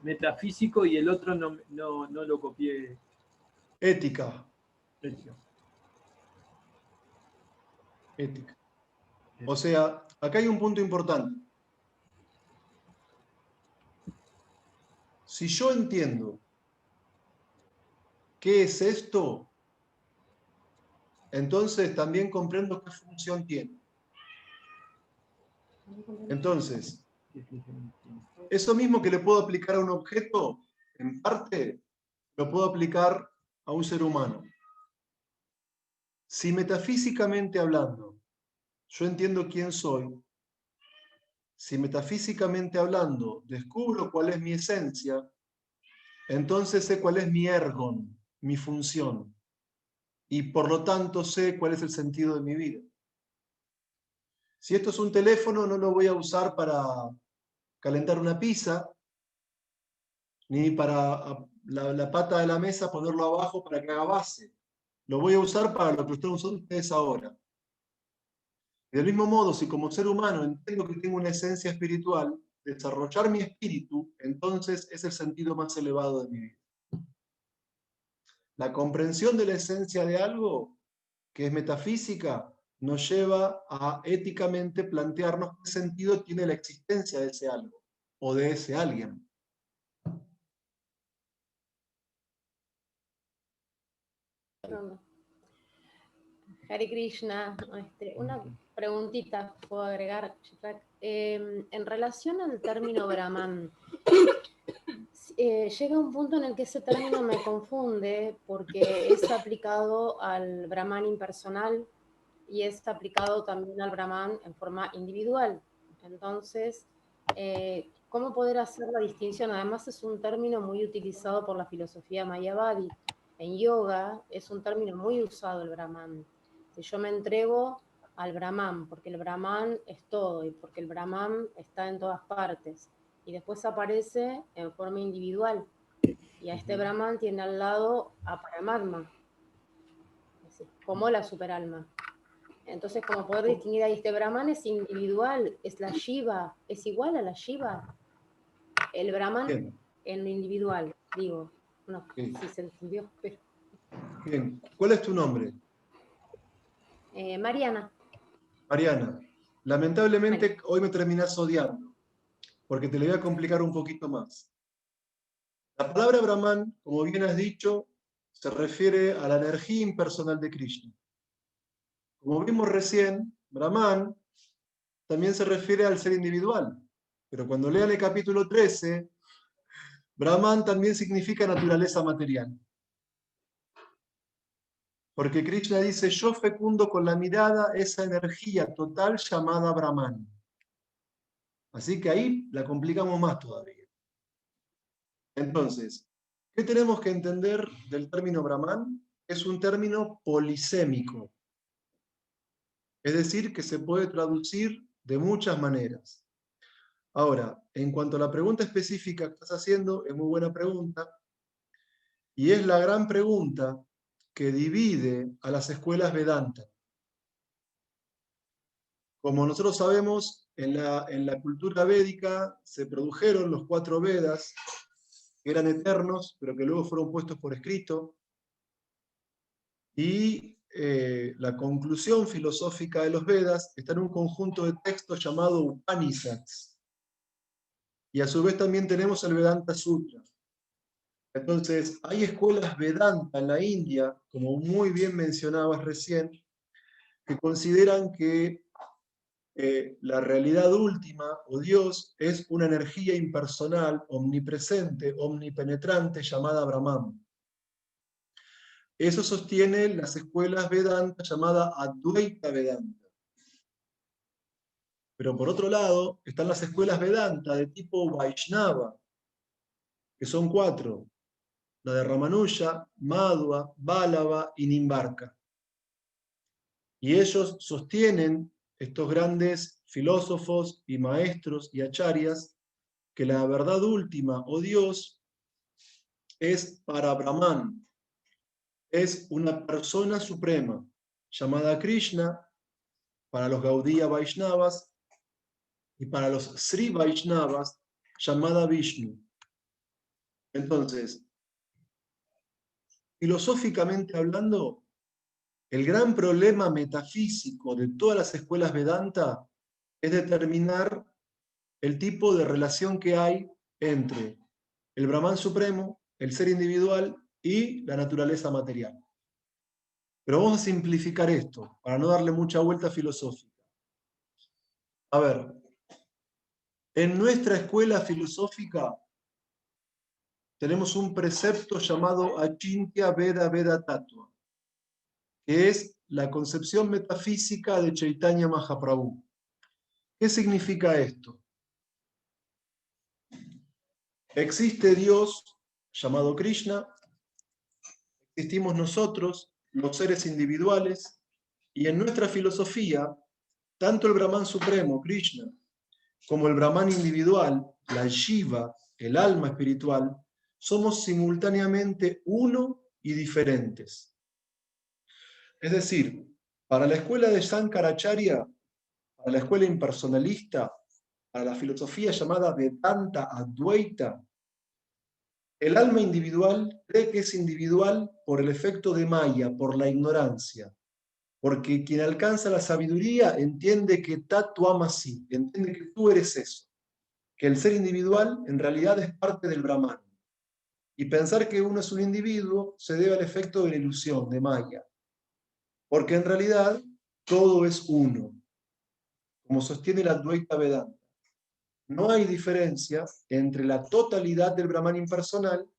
metafísico y el otro no lo copié. Ética. O sea, acá hay un punto importante. Si yo entiendo qué es esto, entonces también comprendo qué función tiene. Entonces, eso mismo que le puedo aplicar a un objeto, en parte, lo puedo aplicar a un ser humano. Si metafísicamente hablando, yo entiendo quién soy, si metafísicamente hablando descubro cuál es mi esencia, entonces sé cuál es mi ergon, mi función, y por lo tanto sé cuál es el sentido de mi vida. Si esto es un teléfono, no lo voy a usar para calentar una pizza, ni para la pata de la mesa ponerlo abajo para que haga base. Lo voy a usar para lo que están usando ustedes ahora. Y del mismo modo, si como ser humano entiendo que tengo una esencia espiritual, desarrollar mi espíritu, entonces es el sentido más elevado de mi vida. La comprensión de la esencia de algo, que es metafísica, nos lleva a éticamente plantearnos qué sentido tiene la existencia de ese algo o de ese alguien. Hare Krishna, una preguntita puedo agregar, en relación al término Brahman, llega un punto en el que ese término me confunde porque es aplicado al Brahman impersonal y es aplicado también al Brahman en forma individual. Entonces, ¿cómo poder hacer la distinción? Además es un término muy utilizado por la filosofía Mayavadi. En yoga es un término muy usado el Brahman. Si yo me entrego al Brahman, porque el Brahman es todo y porque el Brahman está en todas partes. Y después aparece en forma individual. Y a este Brahman tiene al lado a Paramatma, como la superalma. Entonces, como poder distinguir ahí, este Brahman es individual, es la Shiva, es igual a la Shiva. El Brahman Bien. En lo individual, digo. No, sí se entendió, pero... Bien, ¿cuál es tu nombre? Mariana. Mariana, lamentablemente hoy me terminás odiando, porque te lo voy a complicar un poquito más. La palabra Brahman, como bien has dicho, se refiere a la energía impersonal de Krishna. Como vimos recién, Brahman también se refiere al ser individual, pero cuando lean el capítulo 13, Brahman también significa naturaleza material. Porque Krishna dice, yo fecundo con la mirada esa energía total llamada Brahman. Así que ahí la complicamos más todavía. Entonces, ¿qué tenemos que entender del término Brahman? Es un término polisémico. Es decir, que se puede traducir de muchas maneras. Ahora, en cuanto a la pregunta específica que estás haciendo, es muy buena pregunta. Y es la gran pregunta que divide a las escuelas Vedanta. Como nosotros sabemos, en la cultura védica se produjeron los 4 Vedas, que eran eternos, pero que luego fueron puestos por escrito. Y la conclusión filosófica de los Vedas está en un conjunto de textos llamado Upanishads. Y a su vez también tenemos el Vedanta Sutra. Entonces, hay escuelas Vedanta en la India, como muy bien mencionabas recién, que consideran que la realidad última, o Dios, es una energía impersonal, omnipresente, omnipenetrante, llamada Brahman. Eso sostienen las escuelas Vedanta llamada Advaita Vedanta. Pero por otro lado, están las escuelas Vedanta de tipo Vaishnava, que son 4. La de Ramanuja, Madhva, Vallabha y Nimbarka. Y ellos sostienen, estos grandes filósofos y maestros y acharyas, que la verdad última, o Dios, es para Brahman. Es una persona suprema, llamada Krishna, para los Gaudiya Vaishnavas, y para los Sri Vaishnavas, llamada Vishnu. Entonces, filosóficamente hablando, el gran problema metafísico de todas las escuelas Vedanta es determinar el tipo de relación que hay entre el Brahman supremo, el ser individual y la naturaleza material. Pero vamos a simplificar esto, para no darle mucha vuelta filosófica. A ver, en nuestra escuela filosófica tenemos un precepto llamado Achintya Veda Veda Tattva, que es la concepción metafísica de Chaitanya Mahaprabhu. ¿Qué significa esto? Existe Dios, llamado Krishna, existimos nosotros, los seres individuales, y en nuestra filosofía, tanto el Brahman supremo, Krishna, como el Brahman individual, la Shiva, el alma espiritual, somos simultáneamente uno y diferentes. Es decir, para la escuela de Shankaracharya, para la escuela impersonalista, para la filosofía llamada Vedanta Advaita, el alma individual cree que es individual por el efecto de Maya, por la ignorancia. Porque quien alcanza la sabiduría entiende que Tatu Amasi, entiende que tú eres eso. Que el ser individual en realidad es parte del Brahman. Y pensar que uno es un individuo se debe al efecto de la ilusión, de Maya. Porque en realidad todo es uno. Como sostiene la Advaita Vedanta. No hay diferencia entre la totalidad del Brahman impersonal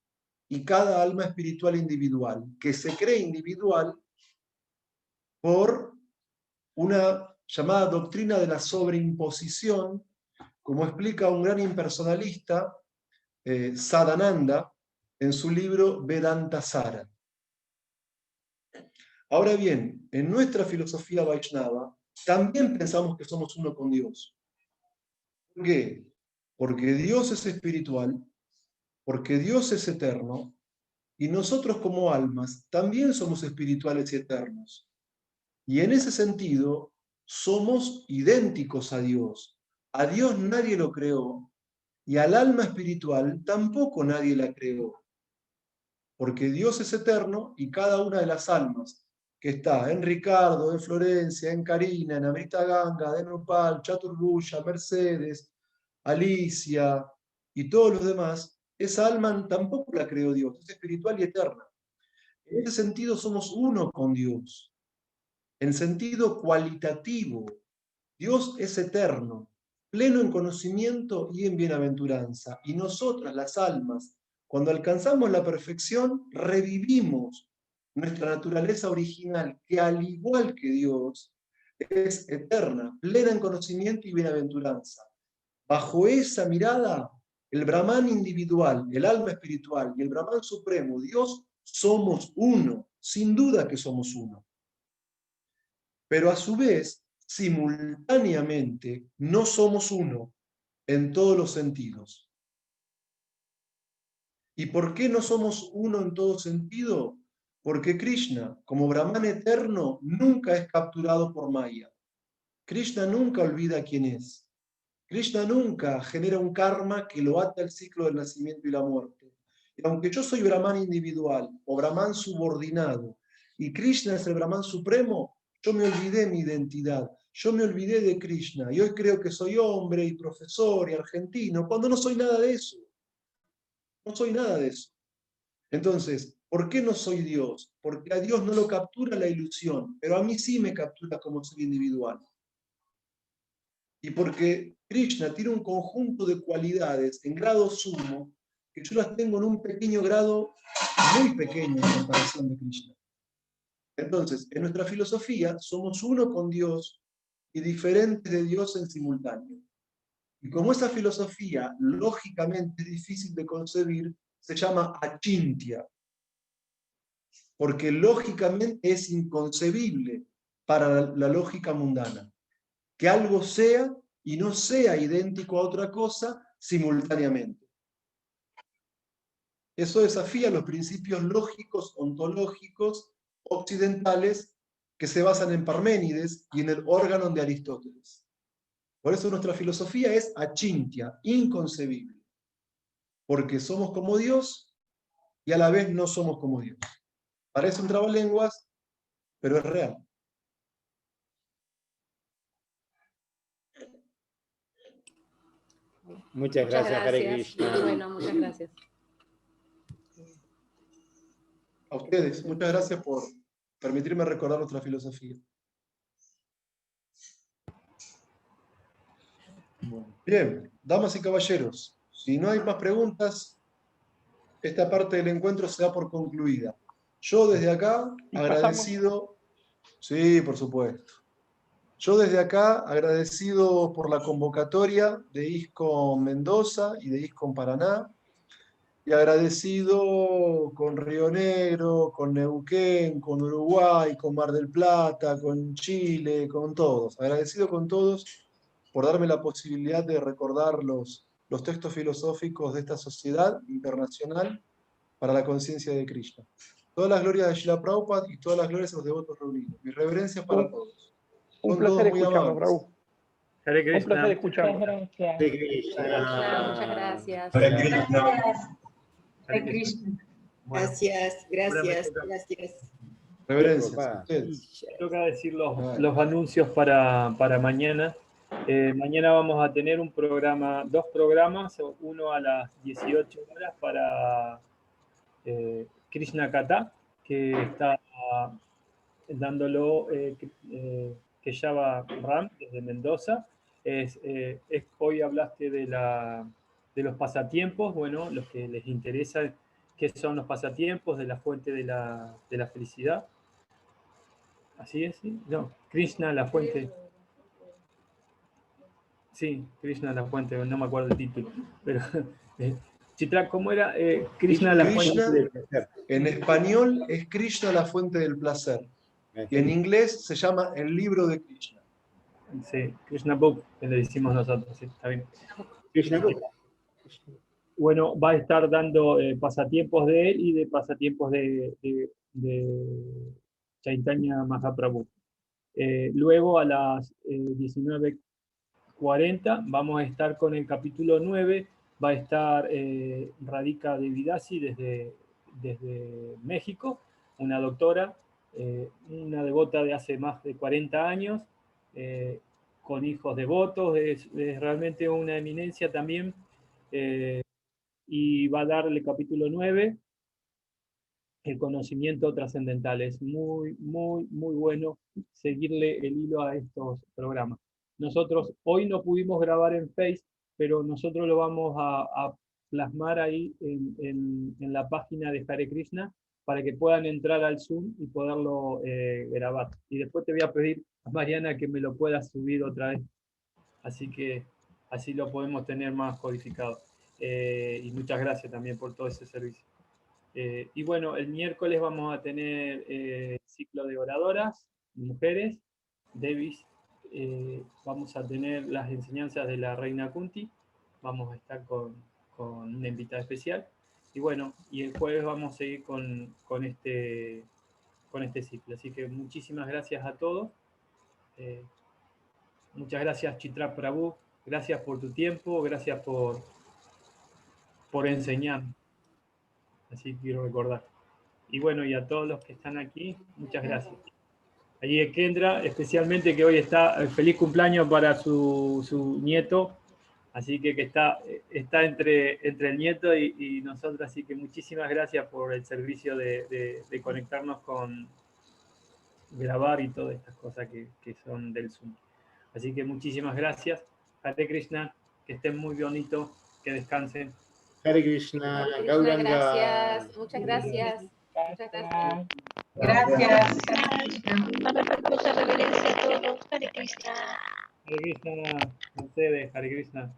y cada alma espiritual individual, que se cree individual por una llamada doctrina de la sobreimposición, como explica un gran impersonalista, Sadananda, en su libro Vedantasara. Ahora bien, en nuestra filosofía Vaishnava también pensamos que somos uno con Dios. ¿Por qué? Porque Dios es espiritual, porque Dios es eterno, y nosotros como almas también somos espirituales y eternos. Y en ese sentido, somos idénticos a Dios. A Dios nadie lo creó, y al alma espiritual tampoco nadie la creó. Porque Dios es eterno y cada una de las almas que está en Ricardo, en Florencia, en Karina, en Amrita Ganga, en Nopal, Chaturbusha, Mercedes, Alicia y todos los demás, esa alma tampoco la creó Dios, es espiritual y eterna. En ese sentido somos uno con Dios. En sentido cualitativo, Dios es eterno, pleno en conocimiento y en bienaventuranza. Y nosotras, las almas, cuando alcanzamos la perfección, revivimos nuestra naturaleza original, que al igual que Dios, es eterna, plena en conocimiento y bienaventuranza. Bajo esa mirada, el Brahman individual, el alma espiritual y el Brahman supremo, Dios, somos uno, sin duda que somos uno. Pero a su vez, simultáneamente, no somos uno en todos los sentidos. ¿Y por qué no somos uno en todo sentido? Porque Krishna, como Brahman eterno, nunca es capturado por Maya. Krishna nunca olvida quién es. Krishna nunca genera un karma que lo ata al ciclo del nacimiento y la muerte. Y aunque yo soy Brahman individual o Brahman subordinado, y Krishna es el Brahman supremo, yo me olvidé mi identidad, yo me olvidé de Krishna, y hoy creo que soy hombre y profesor y argentino, cuando no soy nada de eso. No soy nada de eso. Entonces, ¿por qué no soy Dios? Porque a Dios no lo captura la ilusión, pero a mí sí me captura como ser individual. Y porque Krishna tiene un conjunto de cualidades en grado sumo, que yo las tengo en un pequeño grado, muy pequeño en comparación de Krishna. Entonces, en nuestra filosofía somos uno con Dios y diferentes de Dios en simultáneo. Y como esa filosofía lógicamente es difícil de concebir, se llama achintya, porque lógicamente es inconcebible para la lógica mundana que algo sea y no sea idéntico a otra cosa simultáneamente. Eso desafía los principios lógicos, ontológicos, occidentales, que se basan en Parménides y en el órgano de Aristóteles. Por eso nuestra filosofía es achintya, inconcebible, porque somos como Dios y a la vez no somos como Dios. Parece un trabalenguas, pero es real. Muchas gracias, Hare Krishna. Bueno, muchas gracias. A ustedes, muchas gracias por permitirme recordar nuestra filosofía. Bien, damas y caballeros, si no hay más preguntas, esta parte del encuentro se da por concluida. Yo desde acá, agradecido... Sí, por supuesto. Yo desde acá, agradecido por la convocatoria de ISKCON Mendoza y de ISKCON Paraná, y agradecido con Río Negro, con Neuquén, con Uruguay, con Mar del Plata, con Chile, con todos. Agradecido con todos por darme la posibilidad de recordar los los textos filosóficos de esta sociedad internacional para la conciencia de Krishna. Todas las glorias de Srila Prabhupada y todas las glorias de los devotos reunidos. Mis reverencias para todos. Un placer escucharlo, Prabhu. Un placer escucharlo. Muchas gracias. Hare Krishna. Hare Krishna. Gracias. Reverencias. Toca decir los anuncios para mañana. Mañana vamos a tener dos programas, uno a las 18 horas para Krishna Katha, que está dándolo Keshava Ram desde Mendoza. Hoy hablaste de los pasatiempos, bueno, los que les interesa qué son los pasatiempos, de la fuente de la felicidad. ¿Así es? ¿Sí? No, Krishna, la fuente. Sí, Krishna, la fuente, no me acuerdo el título. Pero, Chitra, ¿cómo era? Krishna, la fuente del placer. En español es Krishna, la fuente del placer. Y en inglés se llama El libro de Krishna. Sí, Krishna Book, que le decimos nosotros, sí, está bien. Krishna Book. Bueno, va a estar dando pasatiempos de él y de pasatiempos de Chaitanya Mahaprabhu. Luego a las 19:40 vamos a estar con el capítulo 9, va a estar Radhika Devidasi desde México, una doctora, una devota de hace más de 40 años, con hijos devotos, es realmente una eminencia también, y va a dar el capítulo 9, el conocimiento trascendental. Es muy, muy, muy bueno seguirle el hilo a estos programas. Nosotros hoy no pudimos grabar en Face, pero nosotros lo vamos a plasmar ahí en la página de Hare Krishna para que puedan entrar al Zoom y poderlo grabar. Y después te voy a pedir a Mariana que me lo pueda subir otra vez. Así que así lo podemos tener más codificado. Y muchas gracias también por todo ese servicio. Y bueno, el miércoles vamos a tener ciclo de oradoras, mujeres, Devis, vamos a tener las enseñanzas de la Reina Kunti, vamos a estar con una invitada especial, y bueno, y el jueves vamos a seguir con este ciclo. Así que muchísimas gracias a todos. Muchas gracias, Chitra Prabhu, gracias por tu tiempo, gracias por enseñar. Así quiero recordar. Y bueno, y a todos los que están aquí, muchas gracias. Allí Kendra, especialmente, que hoy está, feliz cumpleaños para su nieto, así que está entre el nieto y nosotros, así que muchísimas gracias por el servicio de conectarnos con grabar y todas estas cosas que son del Zoom. Así que muchísimas gracias. Hare Krishna, que estén muy bonitos, que descansen. Hare Krishna, Gauranga. Gracias, muchas gracias. Muchas gracias. Gracias. Una respetuosa reverencia a todos. Hare Krishna. Hare Krishna, Mercedes, Hare Krishna.